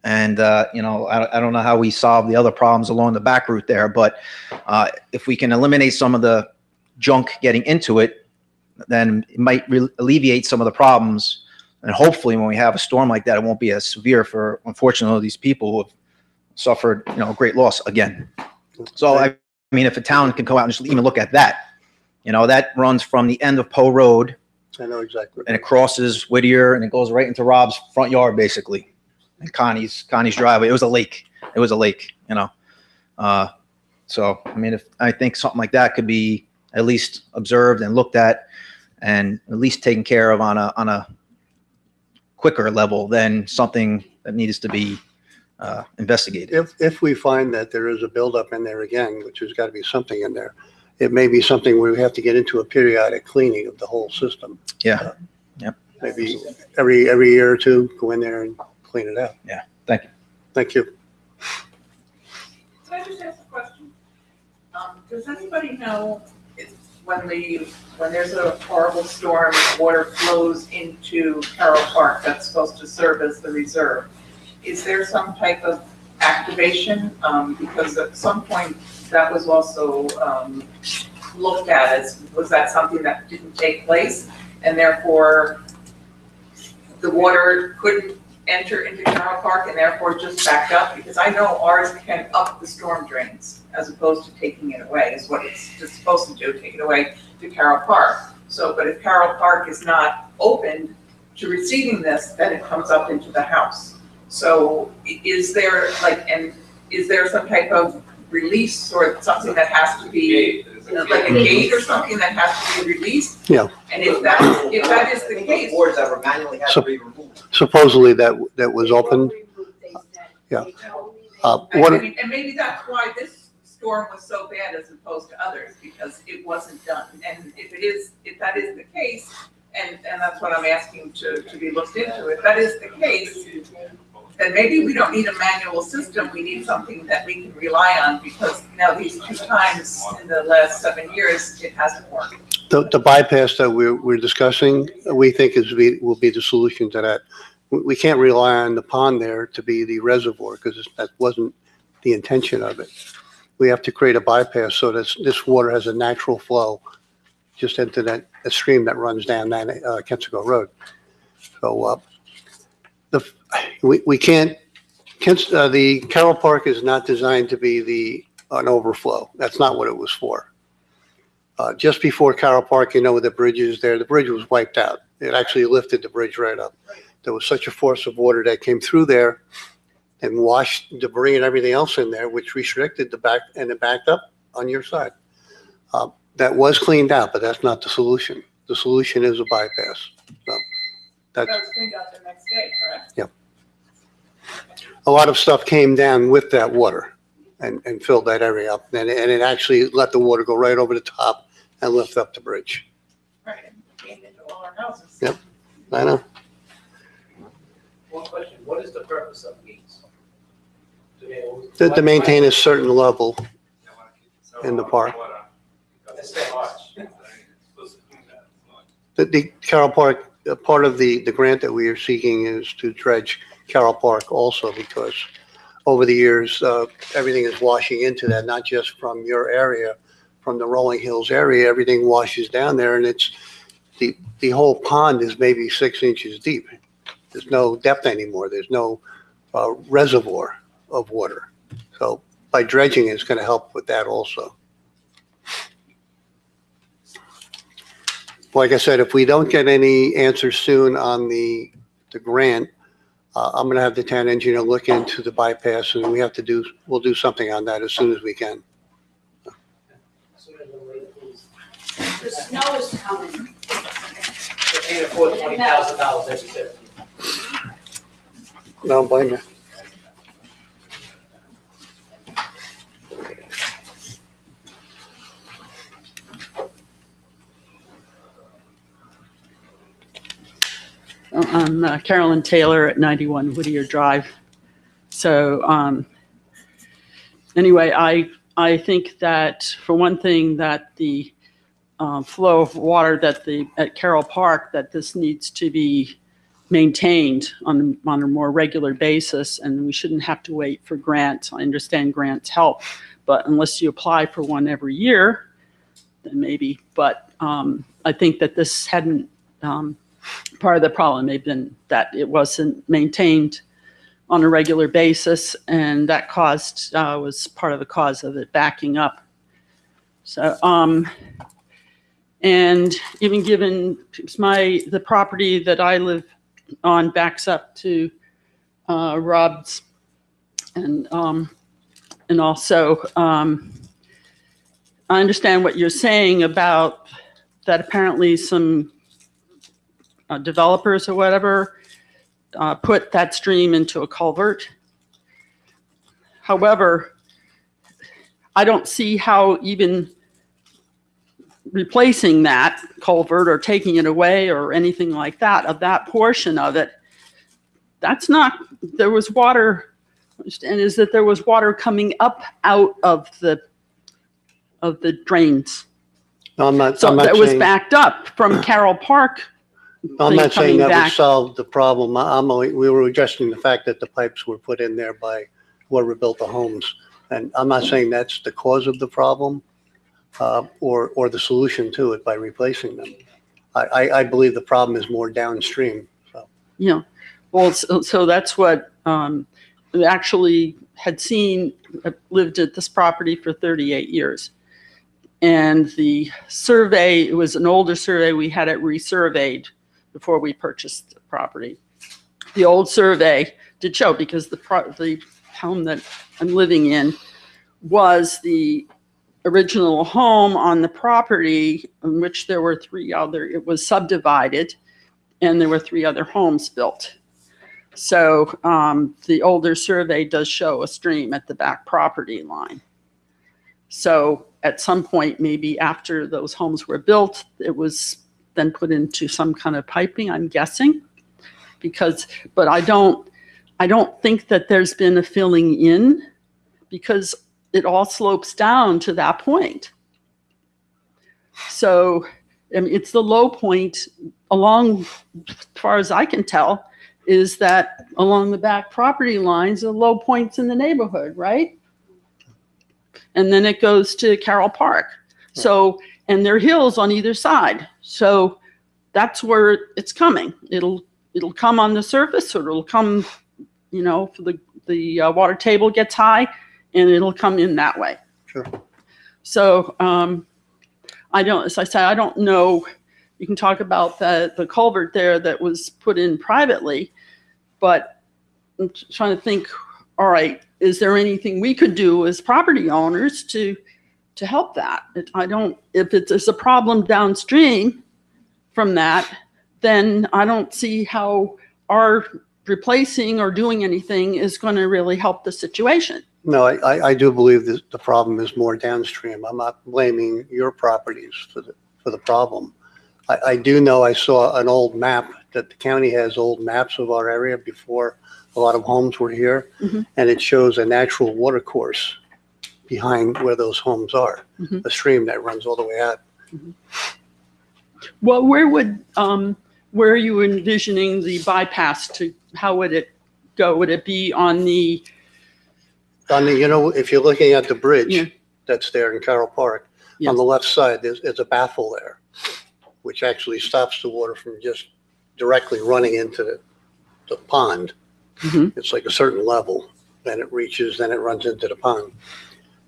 and you know, I don't know how we solve the other problems along the back route there, but if we can eliminate some of the junk getting into it, then it might alleviate some of the problems. And hopefully when we have a storm like that, it won't be as severe for, unfortunately, these people who have suffered, you know, great loss again. So, I mean, if a town can go out and just even look at that, you know, that runs from the end of Poe Road. I know exactly. And it crosses Whittier and it goes right into Rob's front yard, basically. And Connie's driveway. It was a lake. It was a lake, you know. So, I mean, if I think something like that could be at least observed and looked at and at least taken care of on a quicker level than something that needs to be investigated. If we find that there is a buildup in there again, which has got to be something in there, it may be something where we have to get into a periodic cleaning of the whole system. Yeah. Yep. Maybe every year or two, go in there and clean it out. Yeah. Thank you. Thank you. Can I just ask a question? Does anybody know if when there's a horrible storm, water flows into Carroll Park that's supposed to serve as the reserve? Is there some type of activation? Because at some point that was also looked at as, was that something that didn't take place? And therefore the water couldn't enter into Carroll Park and therefore just backed up? Because I know ours can up the storm drains as opposed to taking it away, is what it's just supposed to do, take it away to Carroll Park. So, but if Carroll Park is not opened to receiving this, then it comes up into the house. So is there is there some type of release or something that has to be, like a gate or something that has to be released? Yeah. And if that is the case, Boards that were manually had to be removed. Supposedly that was opened. Yeah. and maybe that's why this storm was so bad as opposed to others, because it wasn't done. And if that is the case, and that's what I'm asking to be looked into, if that is the case, then maybe we don't need a manual system. We need something that we can rely on, because now these 2 times in the last 7 years, it hasn't worked. The bypass that we're discussing, we think will be the solution to that. We can't rely on the pond there to be the reservoir, because that wasn't the intention of it. We have to create a bypass so that this water has a natural flow just into that stream that runs down that Kensico Road. So we can't. The Carroll Park is not designed to be an overflow. That's not what it was for. Just before Carroll Park, you know, the bridge is there. The bridge was wiped out. It actually lifted the bridge right up. There was such a force of water that came through there and washed debris and everything else in there, which restricted the back, and it backed up on your side. That was cleaned out, but that's not the solution. The solution is a bypass. So That was cleaned out the next day, correct? Yeah. A lot of stuff came down with that water and filled that area up. And it actually let the water go right over the top and lift up the bridge. Right, and it came into all our houses. Yep, I know. One question, what is the purpose of these? To maintain a certain level in the park. The Carroll Park, part of the grant that we are seeking is to dredge Carroll Park also, because over the years, everything is washing into that, not just from your area, from the Rolling Hills area, everything washes down there, and it's the whole pond is maybe 6 inches deep. There's no depth anymore. There's no reservoir of water. So by dredging, it's going to help with that also. Like I said, if we don't get any answers soon on the grant, I'm going to have the town engineer look into the bypass, and we'll do something on that as soon as we can. The snow is coming. They can't afford $20,000 every year. No, blame you. I'm Carolyn Taylor at 91 Whittier Drive. So anyway, I think that for one thing that the flow of water at Carroll Park, that this needs to be maintained on a more regular basis, and we shouldn't have to wait for grants. I understand grants help, but unless you apply for one every year, then maybe. But I think that this hadn't, part of the problem may have been that it wasn't maintained on a regular basis, and that was part of the cause of it backing up. So, and even given the property that I live on backs up to Rob's, and also I understand what you're saying about that. Apparently, some developers or whatever put that stream into a culvert. However, I don't see how even replacing that culvert or taking it away or anything like that, of that portion of it, that's not, there was water, and is that there was water coming up out of the drains. No, I'm not. So I'm not that was saying, backed up from Carroll Park. I'm not saying coming that would back. solve the problem. We were addressing the fact that the pipes were put in there by whoever built the homes. And I'm not saying that's the cause of the problem or the solution to it by replacing them. I believe the problem is more downstream. So. Yeah, well, so that's what we actually had seen, lived at this property for 38 years. And the survey, it was an older survey, we had it resurveyed before we purchased the property. The old survey did show, because the home that I'm living in was the original home on the property, in which there were it was subdivided, and there were 3 other homes built. So the older survey does show a stream at the back property line. So at some point, maybe after those homes were built, it was then put into some kind of piping, I'm guessing, but I don't think that there's been a filling in, because it all slopes down to that point. So I mean, it's the low point along, as far as I can tell, is that along the back property lines, the low points in the neighborhood, right? And then it goes to Carroll Park. So, and there are hills on either side. So that's where it's coming. It'll come on the surface, or it'll come, the water table gets high, and it'll come in that way. Sure. So as I said, I don't know. You can talk about the culvert there that was put in privately, but I'm trying to think, all right, is there anything we could do as property owners to help that? If there's a problem downstream from that, then I don't see how our replacing or doing anything is going to really help the situation. No, I do believe that the problem is more downstream. I'm not blaming your properties for the problem. I do know, I saw an old map, that the county has old maps of our area before a lot of homes were here, and it shows a natural water course behind where those homes are, a stream that runs all the way out. Well, where are you envisioning the bypass to? How would it go? Would it be on the? If you're looking at the bridge that's there in Carroll Park, on the left side, there's a baffle there, which actually stops the water from just directly running into the pond. It's like a certain level, then it runs into the pond.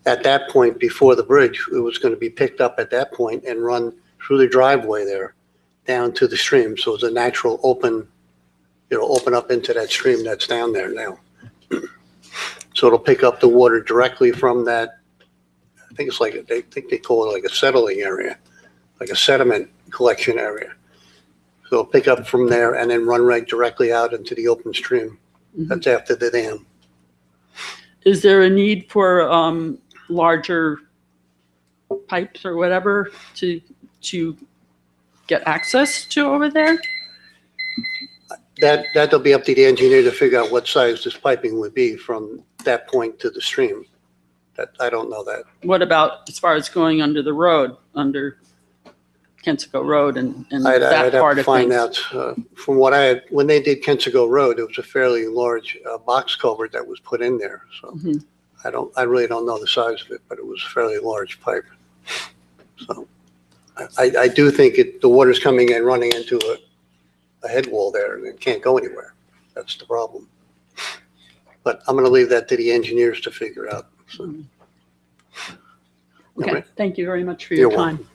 At that point, before the bridge, it was going to be picked up at that point and run through the driveway there down to the stream. So it's a natural open up into that stream that's down there now. So it'll pick up the water directly from that. I think they call it like a settling area like a sediment collection area. So it'll pick up from there and then run right directly out into the open stream. That's after the dam. Is there a need for larger pipes or whatever to get access to over there? That'll be up to the engineer to figure out what size this piping would be from that point to the stream. That, I don't know that. What about as far as going under the road, under Kensico Road and I'd that have part to of find things? out. From what I had, when they did Kensico Road, it was a fairly large box culvert that was put in there. So I really don't know the size of it, but it was a fairly large pipe. So I do think the water's coming in, running into a head wall there, and it can't go anywhere. That's the problem. But I'm going to leave that to the engineers to figure out. So. Okay, All right. thank you very much for your You're time.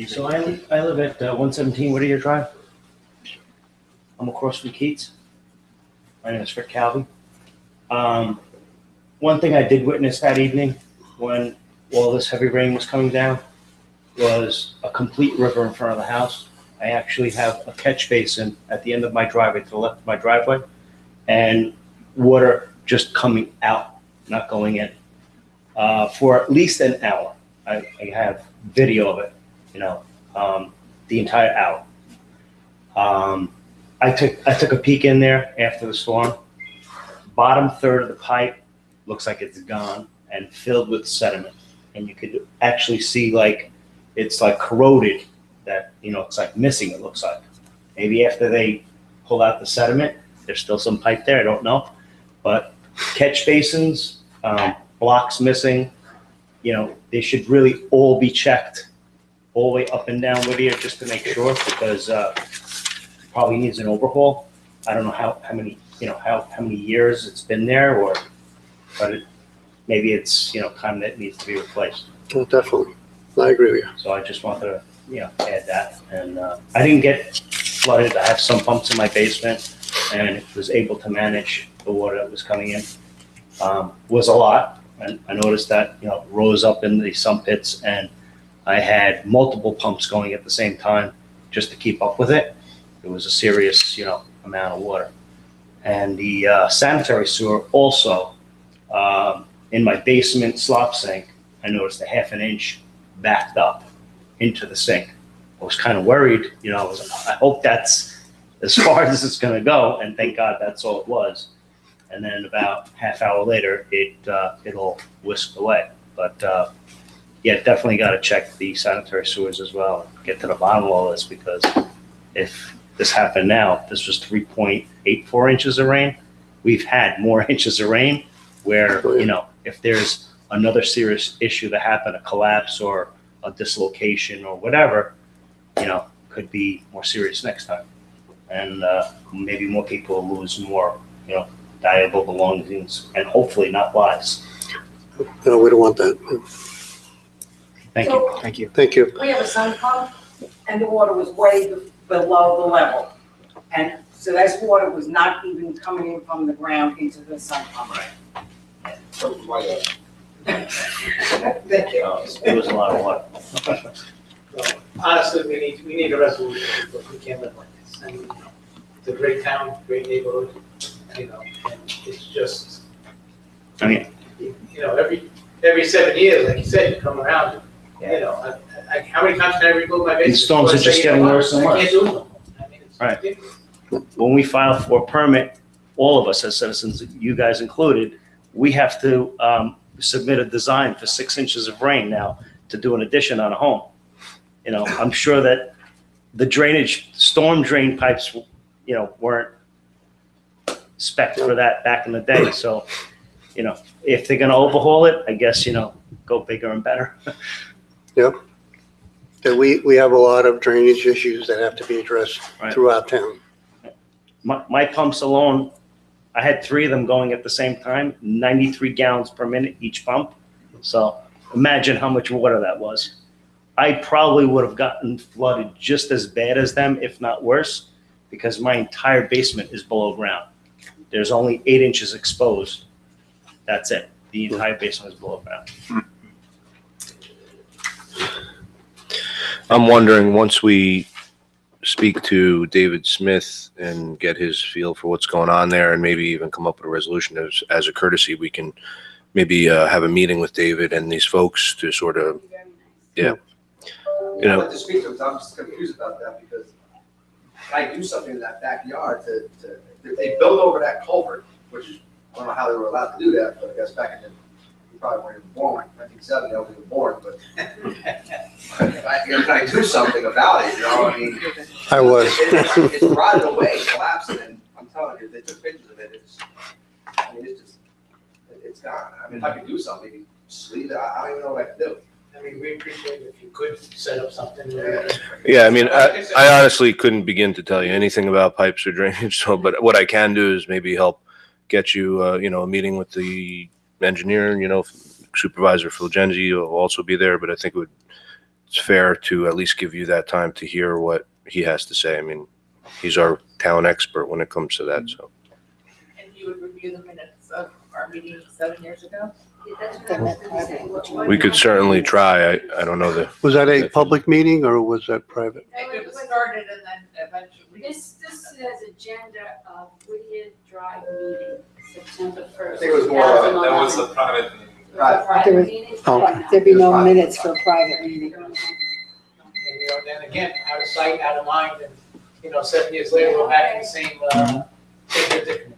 So I live at 117 Whittier Drive. I'm across from Keats. My name is Rick Calvi. One thing I did witness that evening when all this heavy rain was coming down was a complete river in front of the house. I actually have a catch basin at the end of my driveway, to the left of my driveway, and water just coming out, not going in, for at least an hour. I have video of it, the entire hour. I took a peek in there after the storm. Bottom third of the pipe looks like it's gone and filled with sediment, and you could actually see it's like corroded. That it's like missing. It looks like maybe after they pull out the sediment, there's still some pipe there. I don't know, but catch basins, blocks missing. They should really all be checked all the way up and down Whittier just to make sure, because probably needs an overhaul. I don't know how many how many years it's been there, but maybe it's time that it needs to be replaced. Oh, definitely, I agree with you. So I just wanted to add that, and I didn't get flooded. I have some pumps in my basement, and it was able to manage the water that was coming in. Was a lot, and I noticed that rose up in the sump pits, and I had multiple pumps going at the same time just to keep up with it. It was a serious amount of water, and the sanitary sewer also in my basement slop sink. I noticed a ½ an inch backed up into the sink. I was kind of worried, I hope that's as far as it's going to go, and thank God that's all it was. And then about half hour later, it'll whisk away. But yeah, definitely got to check the sanitary sewers as well, and get to the bottom of all this, because if this happened now, this was 3.84 inches of rain. We've had more inches of rain where, if there's another serious issue that happened, a collapse or a dislocation or whatever, could be more serious next time. And maybe more people will lose more, valuable belongings, and hopefully not lives. No, we don't want that. Thank you. Thank you. Thank you. We have a sump pump, and the water was way below the level. And so that water was not even coming in from the ground into the sump pump. Thank you. It was a lot of water. Honestly, we need a resolution, but we can't live like this. I mean, it's a great town, great neighborhood, and it's just, every 7 years, like you said, you come around, how many times can I rebuild my basement? These storms are just getting worse and I worse. can't do them. Right. When we file for a permit, all of us as citizens, you guys included, we have to submit a design for 6 inches of rain now to do an addition on a home. I'm sure that the drainage, storm drain pipes, weren't spec'd for that back in the day. So, if they're gonna overhaul it, I guess, go bigger and better. Yep. that we have a lot of drainage issues that have to be addressed Right. throughout town. My pumps alone, I had 3 of them going at the same time, 93 gallons per minute each pump. So imagine how much water that was. I probably would have gotten flooded just as bad as them, if not worse, because my entire basement is below ground. There's only 8 inches exposed. That's it. The entire basement is below ground. I'm wondering, once we speak to David Smith and get his feel for what's going on there, and maybe even come up with a resolution as a courtesy, we can maybe have a meeting with David and these folks to sort of, yeah. You I'd know, like to speak to him, I'm just confused about that, because I do something in that backyard if they build over that culvert, which is, I don't know how they were allowed to do that, but I guess back in the, you probably weren't even born, 1970, I wasn't even born, but if I do something about it, you know, I mean. I was. It's rotted away, collapsed, and I'm telling you, they took pictures of it, it's gone. I mean, if I could do something, maybe just leave it, I don't even know what I can do. I mean, we appreciate it if you could set up something. yeah, I mean, I honestly couldn't begin to tell you anything about pipes or drainage. So, but what I can do is maybe help get you, you know, a meeting with the engineer. You know, Supervisor Phil Genzi will also be there. But I think it's fair to at least give you that time to hear what he has to say. I mean, he's our town expert when it comes to that. So. And you would review the minutes of our meeting 7 years ago? We could certainly try. I don't know the. Was that a public meeting or was that private? It was started and then eventually. This says agenda of Whittier Drive meeting, September 1st. I think it was more of a, that was a private meeting. There was, there'd be no minutes for a private meeting. And, you know, then again, out of sight, out of mind, and, 7 years later, we're back in the same predicament.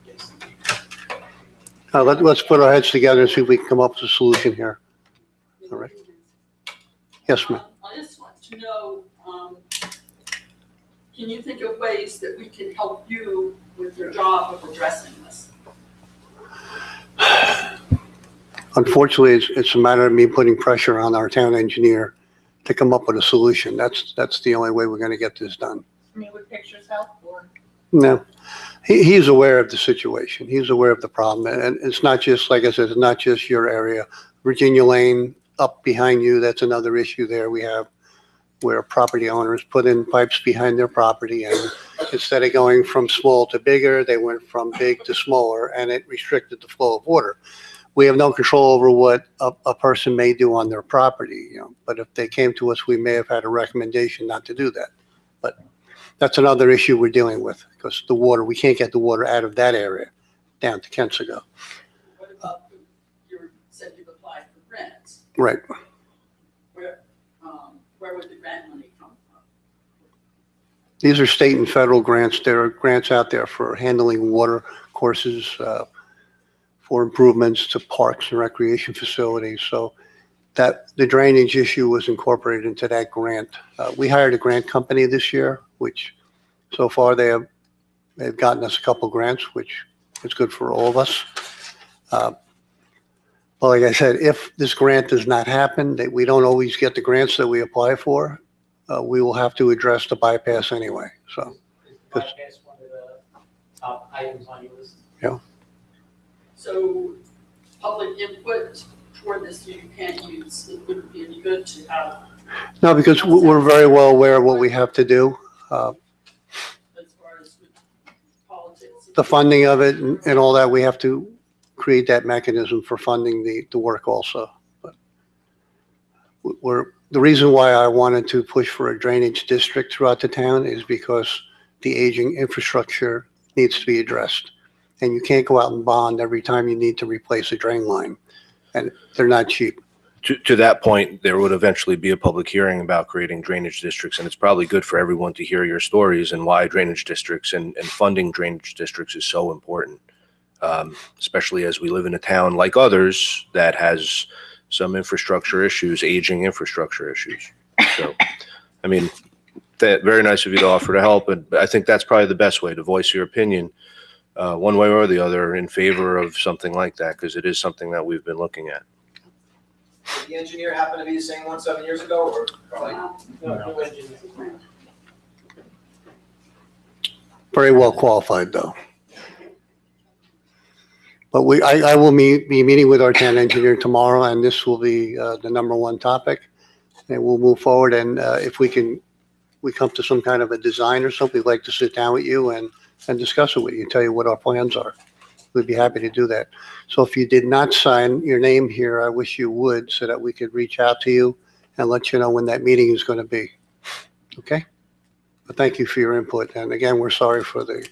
Let's put our heads together and see if we can come up with a solution here. All right. Yes, ma'am. I just want to know, can you think of ways that we can help you with your job of addressing this? Unfortunately, it's a matter of me putting pressure on our town engineer to come up with a solution. That's the only way we're going to get this done. I mean, would pictures help or? No, he's aware of the situation. He's aware of the problem. And it's not just, like I said, it's not just your area. Virginia Lane up behind you, that's another issue there we have, where property owners put in pipes behind their property, and instead of going from small to bigger, they went from big to smaller, and it restricted the flow of water. We have no control over what a person may do on their property, but if they came to us, we may have had a recommendation not to do that. But that's another issue we're dealing with, because the water, we can't get the water out of that area down to Kensico. What about you said you've applied for grants? Right. Where would the grant money come from? These are state and federal grants. There are grants out there for handling water courses, for improvements to parks and recreation facilities. So that the drainage issue was incorporated into that grant. We hired a grant company this year, which so far they've gotten us a couple grants, which is good for all of us. But like I said, if this grant does not happen, that we don't always get the grants that we apply for, we will have to address the bypass anyway. So, Bypass one of the top items on your list. yeah. So public input toward this you can't use, it wouldn't be any good to have. No, because we're very well aware of what we have to do. As far as with politics. The funding of it and all that, we have to create that mechanism for funding the work also. But the reason why I wanted to push for a drainage district throughout the town is because the aging infrastructure needs to be addressed. And you can't go out and bond every time you need to replace a drain line. And they're not cheap. To that point, there would eventually be a public hearing about creating drainage districts, and it's probably good for everyone to hear your stories and why drainage districts and funding drainage districts is so important, especially as we live in a town like others that has some infrastructure issues, aging infrastructure issues. So, I mean, very nice of you to offer to help, and I think that's probably the best way to voice your opinion, one way or the other, in favor of something like that, because it is something that we've been looking at. Did the engineer happen to be the same one 7 years ago, or? No engineer. Very well qualified, though. But I will be meeting with our town engineer tomorrow, and this will be the number one topic. And we'll move forward, and if we come to some kind of a design or something, we'd like to sit down with you and discuss it with you, tell you what our plans are. We'd be happy to do that. So if you did not sign your name here, I wish you would, so that we could reach out to you and let you know when that meeting is going to be. Okay? But thank you for your input. And again, we're sorry for the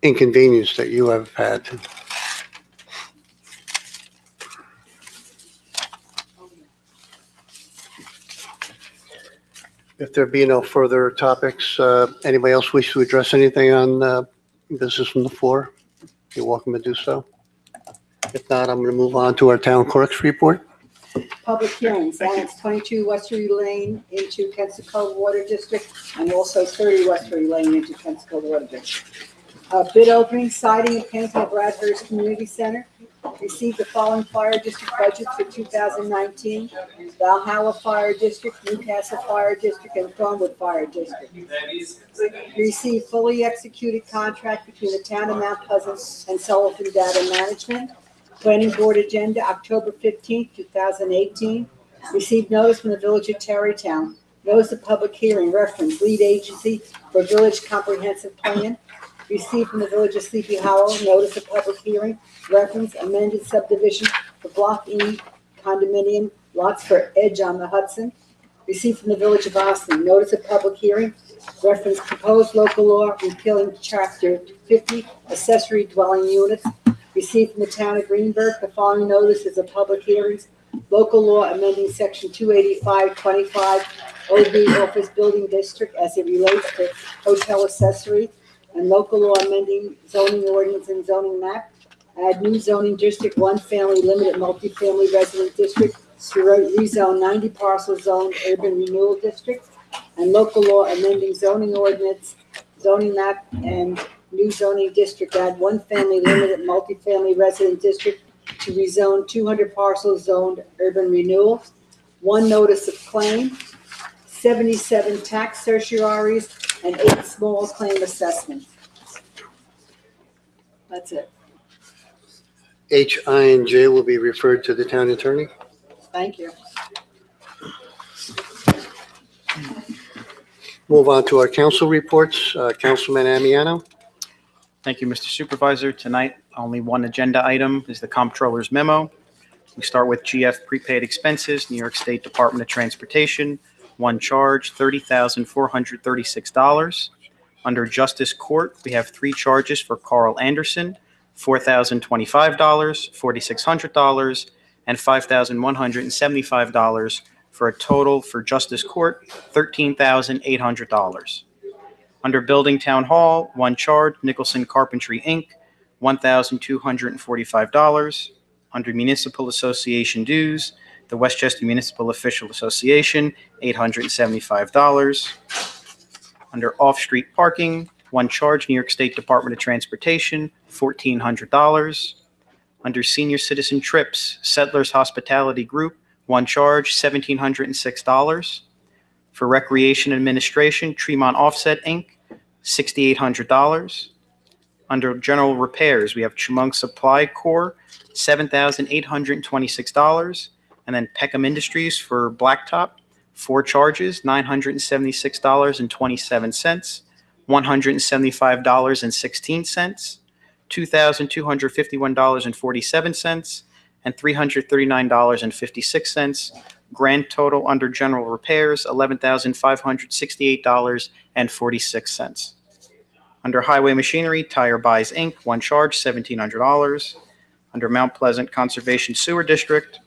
inconvenience that you have had. If there be no further topics, anybody else wish to address anything on business from the floor? You're welcome to do so. If not, I'm going to move on to our town clerk's report. Public hearings, Annex 22 Westbury Lane into Kensico Water District, and also 30 Westbury Lane into Kensico Water District. Bid opening, siding of Kensico Bradhurst Community Center. Received the following fire district budgets for 2019. Valhalla Fire District, Newcastle Fire District, and Thornwood Fire District. Received fully executed contract between the town of Mount Pleasant and Sullivan Data Management. Planning Board agenda, October 15th, 2018. Received notice from the Village of Tarrytown. Notice of public hearing, reference, lead agency for Village Comprehensive Plan. Received from the Village of Sleepy Hollow, notice of public hearing, reference, amended subdivision for Block E condominium lots for Edge on the Hudson. Received from the Village of Austin, notice of public hearing, reference, proposed local law repealing Chapter 50 accessory dwelling units. Received from the town of Greenberg, the following notices of public hearings, local law amending section 285-25 OB Office Building District as it relates to hotel accessory, and local law amending zoning ordinance and zoning map. Add new zoning district, one family limited multifamily resident district to rezone 90 parcel zone urban renewal district, and local law amending zoning ordinance, zoning map, and new zoning district. Add one family limited multifamily resident district to rezone 200 parcel zoned urban renewal. One notice of claim, 77 tax certiorari's, and 8 small claim assessments. That's it. H, I, and J will be referred to the town attorney. Thank you. Move on to our council reports. Councilman Amiano. Thank you, Mr. Supervisor. Tonight, only one agenda item is the comptroller's memo. We start with GF prepaid expenses, New York State Department of Transportation. One charge, $30,436. Under Justice Court, we have 3 charges for Carl Anderson, $4,025, $4,600, and $5,175 for a total for Justice Court, $13,800. Under Building Town Hall, 1 charge, Nicholson Carpentry, Inc., $1,245. Under Municipal Association dues, the Westchester Municipal Official Association, $875. Under off-street parking, 1 charge, New York State Department of Transportation, $1,400. Under senior citizen trips, Settlers Hospitality Group, 1 charge, $1,706. For recreation administration, Tremont Offset, Inc., $6,800. Under general repairs, we have Chemung Supply Corps, $7,826. And then Peckham Industries for blacktop, 4 charges, $976.27, $175.16, $2,251.47, and $339.56. Grand total under general repairs, $11,568.46. Under highway machinery, Tire Buys Inc., 1 charge, $1,700. Under Mount Pleasant Conservation Sewer District,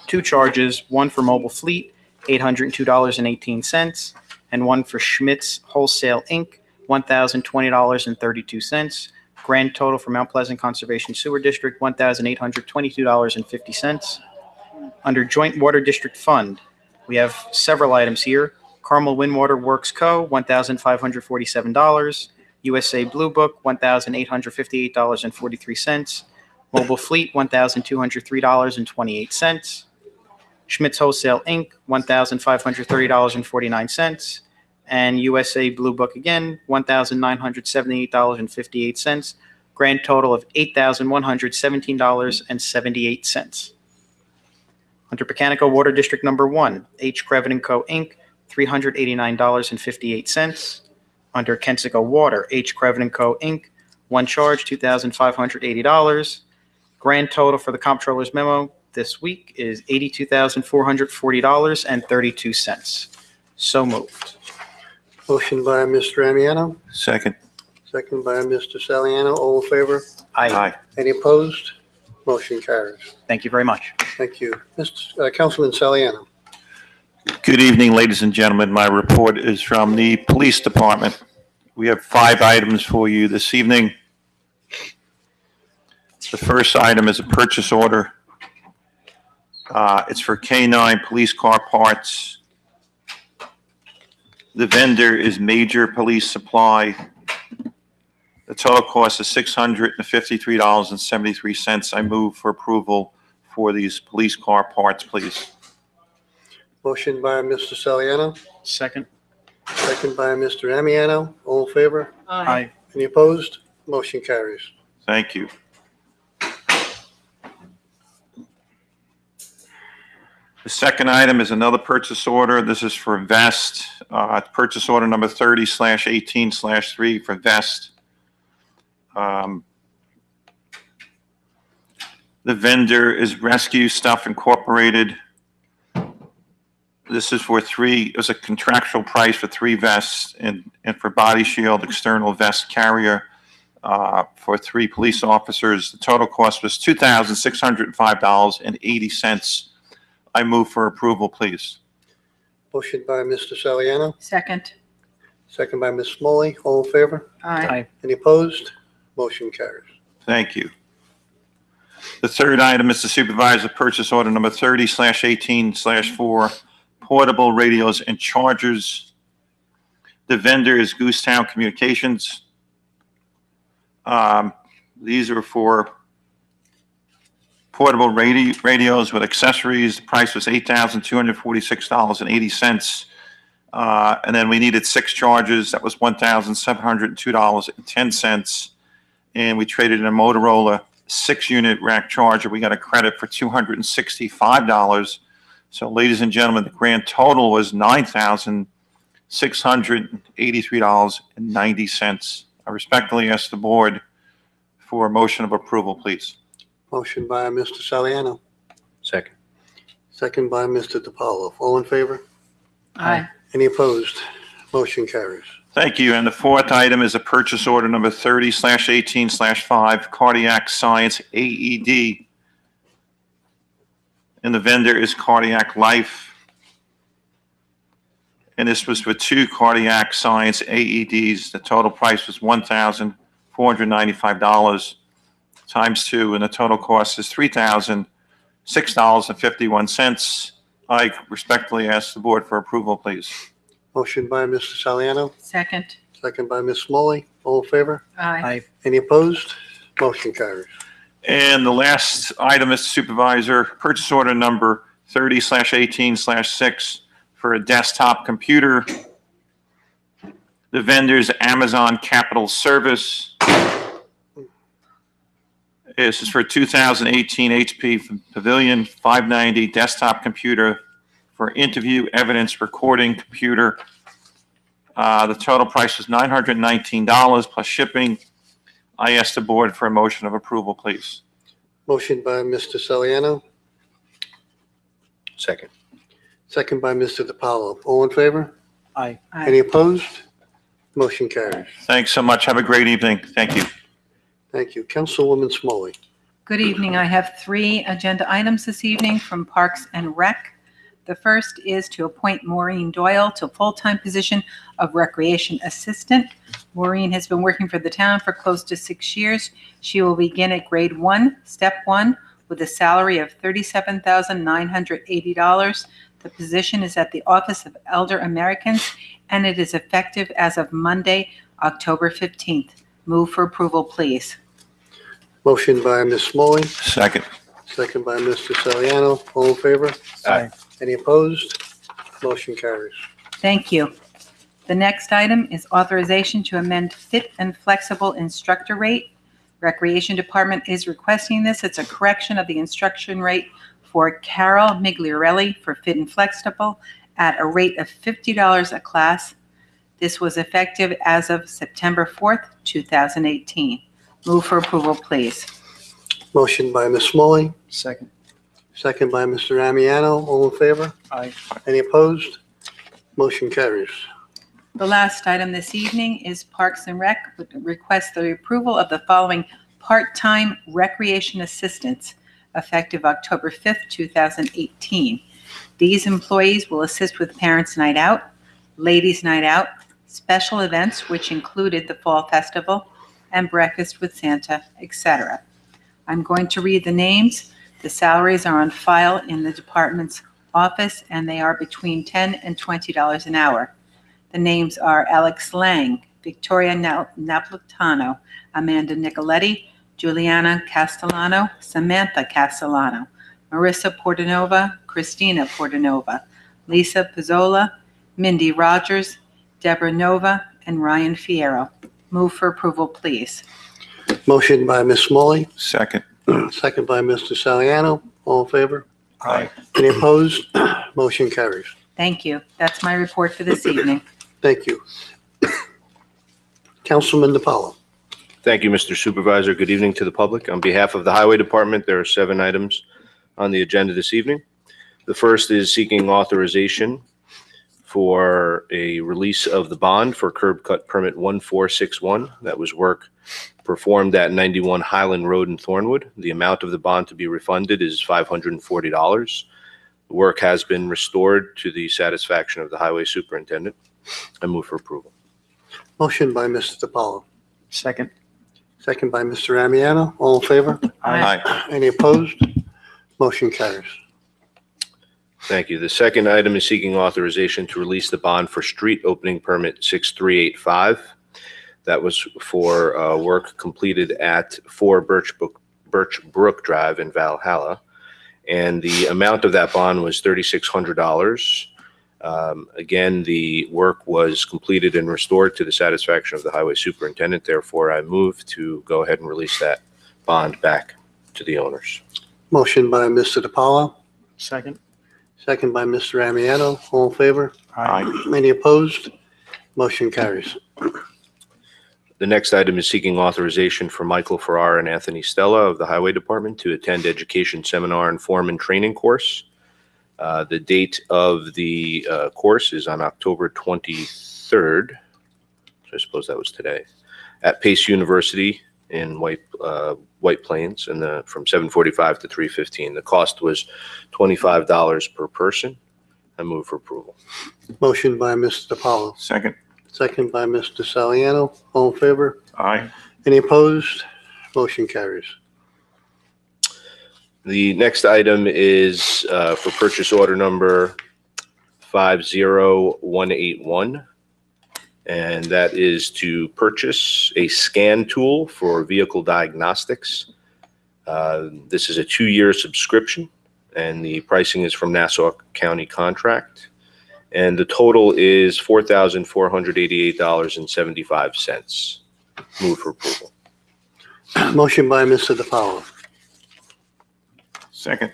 2 charges, 1 for mobile fleet, $802.18, and 1 for Schmitz Wholesale Inc., $1,020.32. Grand total for Mount Pleasant Conservation Sewer District, $1,822.50. Under Joint Water District Fund, we have several items here. Carmel Windwater Works Co., $1,547. USA Blue Book, $1,858.43. Mobile Fleet, $1,203.28. Schmitz Wholesale, Inc., $1,530.49. And USA Blue Book again, $1,978.58. Grand total of $8,117.78. Under Pecanico Water District Number 1, H. Crevin & Co., Inc., $389.58. Under Kensico Water, H. Crevin & Co., Inc., one charge, $2,580. Grand total for the comptroller's memo this week is $82,440.32. So moved. Motion by Mr. Amiano, Second. second by Mr. Saliano. All in favor? Aye. Any opposed? Motion carries. Thank you very much. Thank you. Councilman Saliano. Good evening, ladies and gentlemen. My report is from the police department. We have 5 items for you this evening. The first item is a purchase order. It's for K9 police car parts. The vendor is Major Police Supply. The total cost is $653.73. I move for approval for these police car parts, please. Motion by Mr. Saliano, Second. second by Mr. Amiano. All in favor? Aye. Any opposed? Motion carries. Thank you. The second item is another purchase order. This is for Vest. Purchase order number 30/18/3 for Vest. The vendor is Rescue Stuff Incorporated. This is for 3, it was a contractual price for 3 vests and for body shield external vest carrier for 3 police officers. The total cost was $2,605.80. I move for approval, please. Motion by Mr. Saliano, Second. second by Ms. Smalley. All in favor? Aye. Any opposed? Motion carries. Thank you. The third item is to supervise purchase order number 30/18/4, portable radios and chargers. The vendor is Goosetown Communications. These are for portable radios with accessories. The price was $8,246.80. And then we needed 6 chargers. That was $1,702.10. And we traded in a Motorola 6-unit rack charger. We got a credit for $265. So, ladies and gentlemen, the grand total was $9,683.90. I respectfully ask the board for a motion of approval, please. Motion by Mr. Saliano, Second. second by Mr. DiPaolo. All in favor? Aye. Any opposed? Motion carries. Thank you. And the fourth item is a purchase order number 30/18/5, Cardiac Science AED. And the vendor is Cardiac Life. And this was for 2 Cardiac Science AEDs. The total price was $1,495 times 2, and the total cost is $3,006.51. I respectfully ask the board for approval, please. Motion by Mr. Saliano, Second. second by Ms. Smalley. All in favor? Aye. Any opposed? Motion carries. And the last item, Mr. Supervisor, purchase order number 30/18/6 for a desktop computer. The vendor's Amazon Capital Service. This is for a 2018 HP Pavilion 590 desktop computer for interview evidence recording computer. The total price was $919 plus shipping. I ask the board for a motion of approval, please. Motion by Mr. Saliano, Second. second by Mr. DiPaolo. All in favor? Aye. Any opposed? Motion carries. Thanks so much. Have a great evening. Thank you. Thank you. Councilwoman Smalley. Good evening. I have 3 agenda items this evening from Parks and Rec. The first is to appoint Maureen Doyle to a full-time position of Recreation Assistant. Maureen has been working for the town for close to 6 years. She will begin at grade 1, step 1, with a salary of $37,980. The position is at the Office of Elder Americans, and it is effective as of Monday, October 15th. Move for approval, please. Motion by Ms. Smalley, Second. second by Mr. Saliano. All in favor? Aye. Any opposed? Motion carries. Thank you. The next item is authorization to amend fit and flexible instructor rate. Recreation Department is requesting this. It's a correction of the instruction rate for Carol Migliorelli for fit and flexible at a rate of $50 a class. This was effective as of September 4th, 2018. Move for approval, please. Motion by Ms. Smalley, Second. second by Mr. Amiano. All in favor? Aye. Any opposed? Motion carries. The last item this evening is Parks and Rec would request the approval of the following part-time recreation assistants effective October 5th, 2018. These employees will assist with Parents' Night Out, Ladies' Night Out, special events which included the Fall Festival and Breakfast with Santa, etc. I'm going to read the names. The salaries are on file in the department's office, and they are between $10 and $20 an hour. The names are Alex Lang, Victoria Napolitano, Amanda Nicoletti, Juliana Castellano, Samantha Castellano, Marissa Portanova, Christina Portanova, Lisa Pizzola, Mindy Rogers, Deborah Nova, and Ryan Fierro. Move for approval, please. Motion by Ms. Smalley, Second. second by Mr. Saliano. All in favor? Aye. Any opposed? Motion carries. Thank you. That's my report for this evening. Thank you. Councilman DiPaolo. Thank you, Mr. Supervisor. Good evening to the public. On behalf of the Highway Department, there are 7 items on the agenda this evening. The first is seeking authorization for a release of the bond for curb cut permit 1461. That was work performed at 91 Highland Road in Thornwood. The amount of the bond to be refunded is $540. The work has been restored to the satisfaction of the highway superintendent. I move for approval. Motion by Mr. DiPaolo, Second. second by Mr. Amiano. All in favor? Aye. Any opposed? Motion carries. Thank you. The second item is seeking authorization to release the bond for street opening permit 6385. That was for work completed at 4 Birch Brook Drive in Valhalla. And the amount of that bond was $3,600. Again, the work was completed and restored to the satisfaction of the highway superintendent. Therefore, I move to go ahead and release that bond back to the owners. Motion by Mr. DiPaolo, Second. second by Mr. Amiano. All in favor? Aye. Any opposed? Motion carries. The next item is seeking authorization for Michael Farrar and Anthony Stella of the Highway Department to attend education seminar and foreman training course. The date of the course is on October 23rd. So I suppose that was today at Pace University in White Plains, and from 7:45 to 3:15. The cost was $25 per person. I move for approval. Motion by Mr. DiPaolo, Second. second by Mr. Saliano. All in favor? Aye. Any opposed? Motion carries. The next item is for purchase order number 50181, and that is to purchase a scan tool for vehicle diagnostics. This is a 2-year subscription, and the pricing is from Nassau County Contract, and the total is $4,488.75. Move for approval. Motion by Mr. DiPaolo, Second.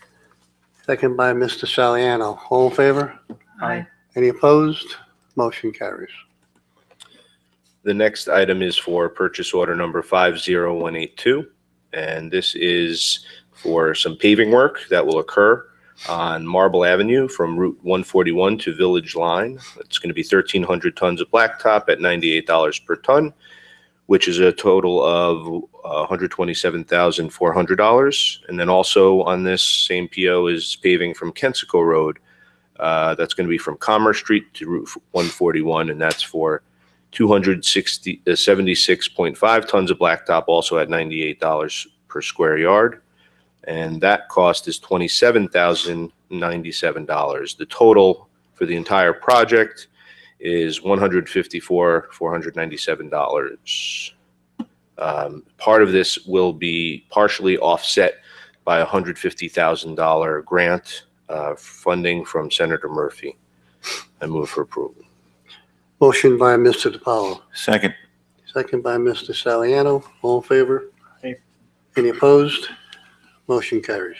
second by Mr. Saliano. All in favor? Aye. Any opposed? Motion carries. The next item is for purchase order number 50182, and this is for some paving work that will occur on Marble Avenue from Route 141 to Village Line. It's going to be 1,300 tons of blacktop at $98 per ton, which is a total of $127,400. And then also on this same PO is paving from Kensico Road. That's going to be from Commerce Street to Route 141, and that's for 276.5 tons of blacktop, also at $98 per square yard. And that cost is $27,097. The total for the entire project is $154,497. Part of this will be partially offset by a $150,000 grant funding from Senator Murphy. I move for approval. Motion by Mr. DiPaolo. Second. Second by Mr. Saliano. All in favor? Aye. Any opposed? Motion carries.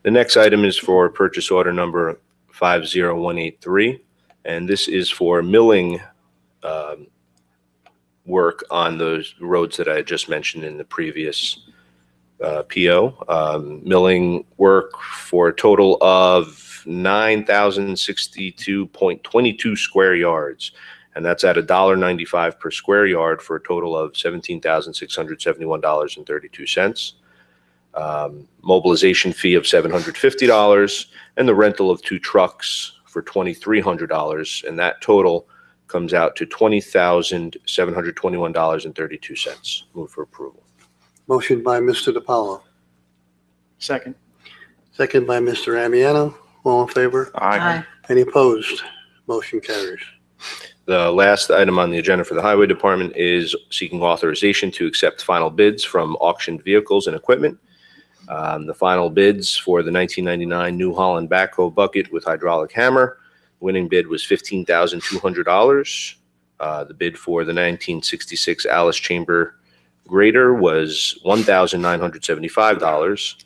The next item is for purchase order number 50183, and this is for milling work on those roads that I had just mentioned in the previous PO. Milling work for a total of 9,062.22 square yards, and that's at $1.95 per square yard for a total of $17,671.32. Mobilization fee of $750, and the rental of 2 trucks for $2,300, and that total comes out to $20,721.32. Move for approval. Motion by Mr. DiPaolo. Second. Second by Mr. Amiano. All in favor? Aye. Any opposed? Motion carries. The last item on the agenda for the Highway Department is seeking authorization to accept final bids from auctioned vehicles and equipment. The final bids for the 1999 New Holland backhoe bucket with hydraulic hammer. Winning bid was $15,200. The bid for the 1966 Alice Chamber grader was $1,975.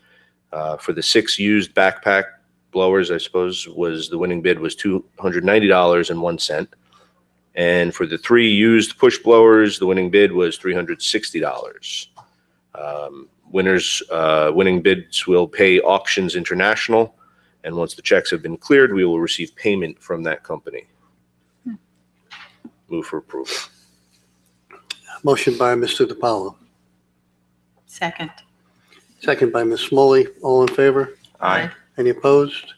For the 6 used backpack blowers, I suppose, the winning bid was $290.01. And for the 3 used push blowers, the winning bid was $360. Winning bids will pay Auctions International, and once the checks have been cleared, we will receive payment from that company. Move for approval. Motion by Mr. DiPaolo. Second. Second by Ms. Smoley. All in favor? Aye. Any opposed?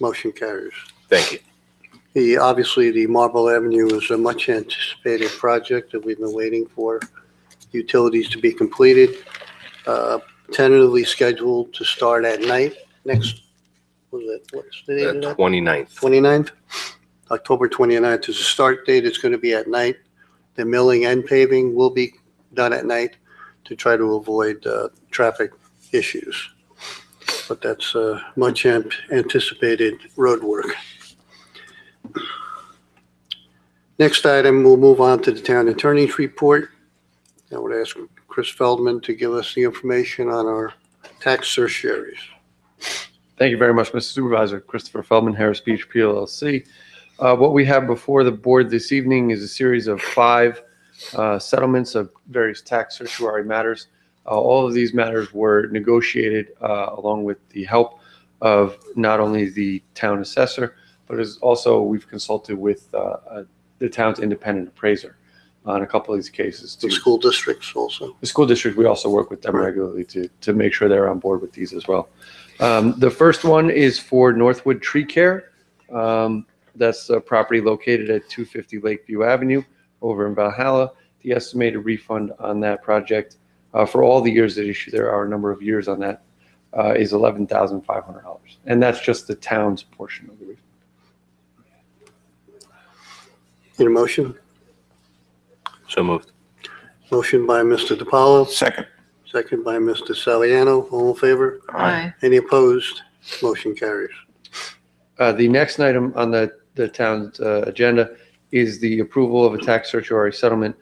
Motion carries. Thank you. Obviously, the Marble Avenue is a much anticipated project that we've been waiting for utilities to be completed. Tentatively scheduled to start at night next, what's the date of that? 29th. 29th? October 29th is the start date. It's going to be at night. The milling and paving will be done at night to try to avoid traffic issues. But that's much anticipated road work. Next item, we'll move on to the town attorney's report. I would ask Chris Feldman to give us the information on our tax certiorari's. Thank you very much, Mr. Supervisor. Christopher Feldman, Harris Beach PLLC. What we have before the board this evening is a series of 5 settlements of various tax certiorari matters. All of these matters were negotiated along with the help of not only the town assessor, but as also we've consulted with the town's independent appraiser on a couple of these cases. The school districts also. The school district, we also work with them regularly to make sure they're on board with these as well. The first one is for Northwood Tree Care. That's a property located at 250 Lakeview Avenue over in Valhalla. The estimated refund on that project for all the years that issue, there are a number of years on that, is $11,500. And that's just the town's portion of the refund. Need a motion? So moved. Motion by Mr. DiPaolo. Second. Second by Mr. Saliano. All in favor? Aye. Any opposed? Motion carries. The next item on the town's agenda is the approval of a tax certiorari settlement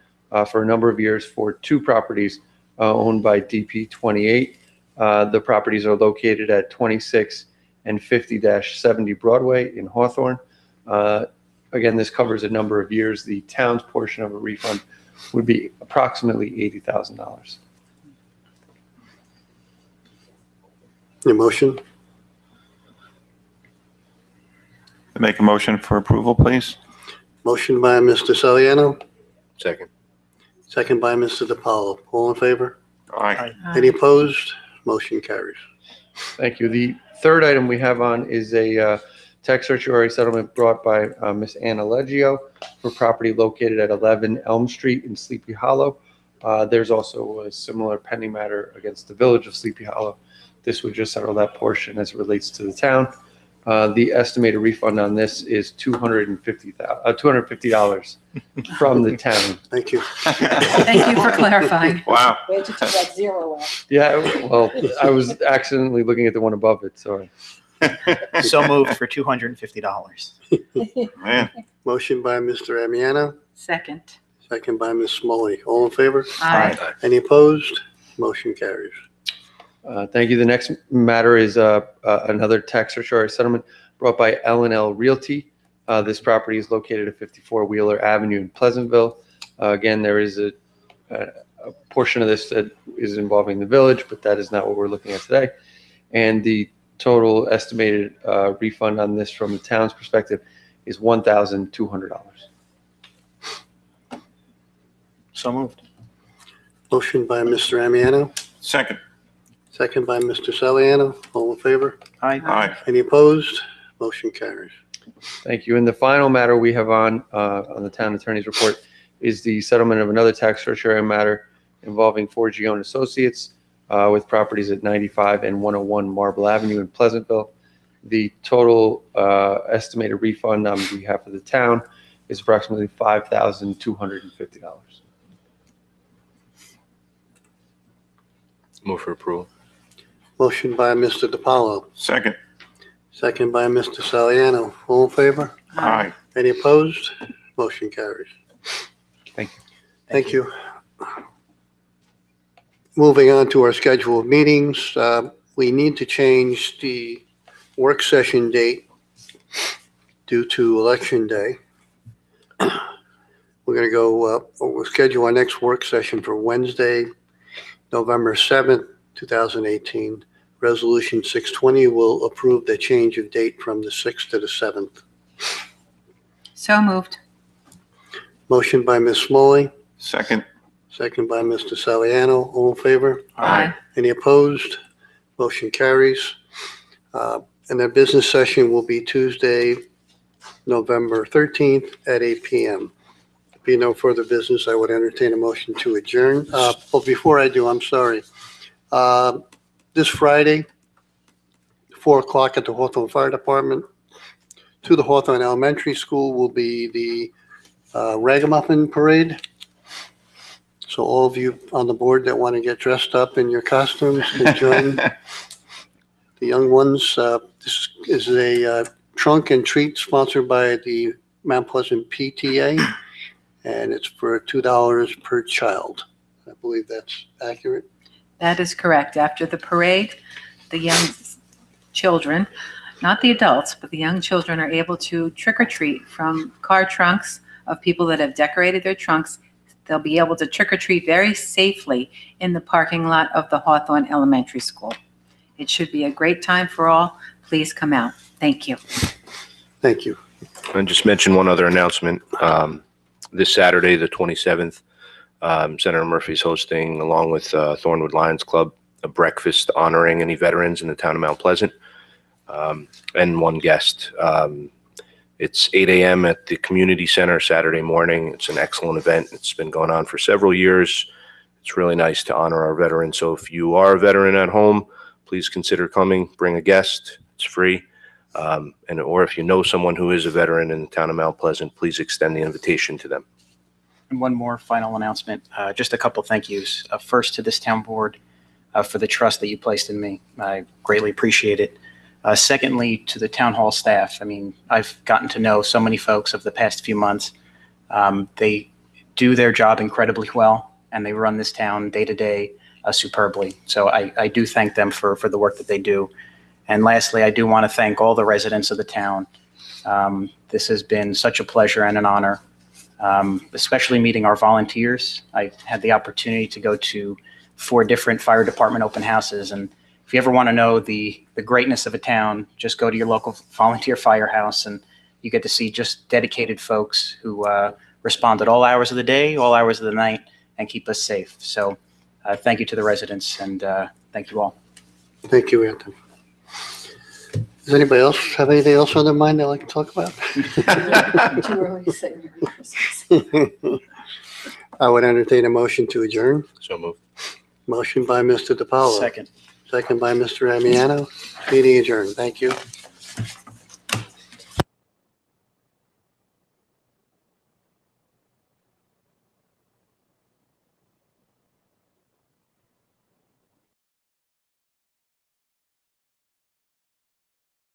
for a number of years for 2 properties owned by DP 28. The properties are located at 26 and 50-70 Broadway in Hawthorne. Again, this covers a number of years. The town's portion of a refund would be approximately $80,000. Need a motion? Make a motion for approval, please. Motion by Mr. Saliano. Second. Second by Mr. DiPaolo. All in favor? Aye. Any opposed? Motion carries. Thank you. The third item we have on is a tax certiorari settlement brought by Miss Anna Leggio for property located at 11 Elm Street in Sleepy Hollow. There's also a similar pending matter against the village of Sleepy Hollow. This would just settle that portion as it relates to the town. The estimated refund on this is $250 from the town. Thank you. Thank you for clarifying. Wow. Where'd you take that zero at? Yeah, well, I was accidentally looking at the one above it, sorry. So moved for $250. Man. Motion by Mr. Amiano, Second. second by Ms. Smalley. All in favor? Aye. Any opposed? Motion carries. Thank you. The next matter is another tax surcharge settlement brought by L&L Realty. This property is located at 54 Wheeler Avenue in Pleasantville. Again, there is a portion of this that is involving the village, but that is not what we're looking at today. And the total estimated refund on this from the town's perspective is $1,200. So moved. Motion by Mr. Amiano, Second. second by Mr. Saliano. All in favor? Aye. Aye. Any opposed? Motion carries. Thank you. And the final matter we have on the town attorney's report is the settlement of another tax surcharge matter involving Forgione Associates with properties at 95 and 101 Marble Avenue in Pleasantville. The total estimated refund on behalf of the town is approximately $5,250. Move for approval. Motion by Mr. DiPaolo, Second. second by Mr. Saliano. All in favor? Aye. Any opposed? Motion carries. Thank you. Thank you. Moving on to our schedule of meetings, we need to change the work session date due to Election Day. We're going to go, we'll schedule our next work session for Wednesday, November 7th, 2018. Resolution 620 will approve the change of date from the 6th to the 7th. So moved. Motion by Ms. Smalley, Second. second by Mr. Saliano. All in favor? Aye. Any opposed? Motion carries. And their business session will be Tuesday, November 13th at 8 p.m. If be no further business, I would entertain a motion to adjourn. But before I do, I'm sorry. This Friday, 4 o'clock at the Hawthorne Fire Department, to the Hawthorne Elementary School will be the Ragamuffin Parade. So all of you on the board that want to get dressed up in your costumes can join the young ones. This is a trunk and treat sponsored by the Mount Pleasant PTA, and it's for $2 per child. I believe that's accurate. That is correct. After the parade, the young children, not the adults, but the young children are able to trick or treat from car trunks of people that have decorated their trunks. They'll be able to trick or treat very safely in the parking lot of the Hawthorne Elementary School. It should be a great time for all. Please come out. Thank you. Thank you. And just mention one other announcement. This Saturday, the 27th, Senator Murphy's hosting, along with Thornwood Lions Club, a breakfast honoring any veterans in the town of Mount Pleasant, and one guest. It's 8 a.m. at the community center Saturday morning. It's an excellent event. It's been going on for several years. It's really nice to honor our veterans. So if you are a veteran at home, please consider coming. Bring a guest. It's free. Or if you know someone who is a veteran in the town of Mount Pleasant, please extend the invitation to them. And one more final announcement, just a couple thank yous. First to this town board for the trust that you placed in me. I greatly appreciate it. Secondly, to the town hall staff. I mean, I've gotten to know so many folks over the past few months. They do their job incredibly well, and they run this town day to day superbly. So I do thank them for the work that they do. And lastly, I do want to thank all the residents of the town. This has been such a pleasure and an honor, especially meeting our volunteers. I had the opportunity to go to 4 different fire department open houses. And if you ever want to know the greatness of a town, just go to your local volunteer firehouse and you get to see just dedicated folks who respond at all hours of the day, all hours of the night, and keep us safe. So thank you to the residents, and thank you all. Thank you, Anthony. Does anybody else have anything else on their mind they'd like to talk about? Too early to say Merry Christmas. I would entertain a motion to adjourn. So moved. Motion by Mr. DiPaolo. Second. Second by Mr. Amiano. Meeting adjourned. Thank you.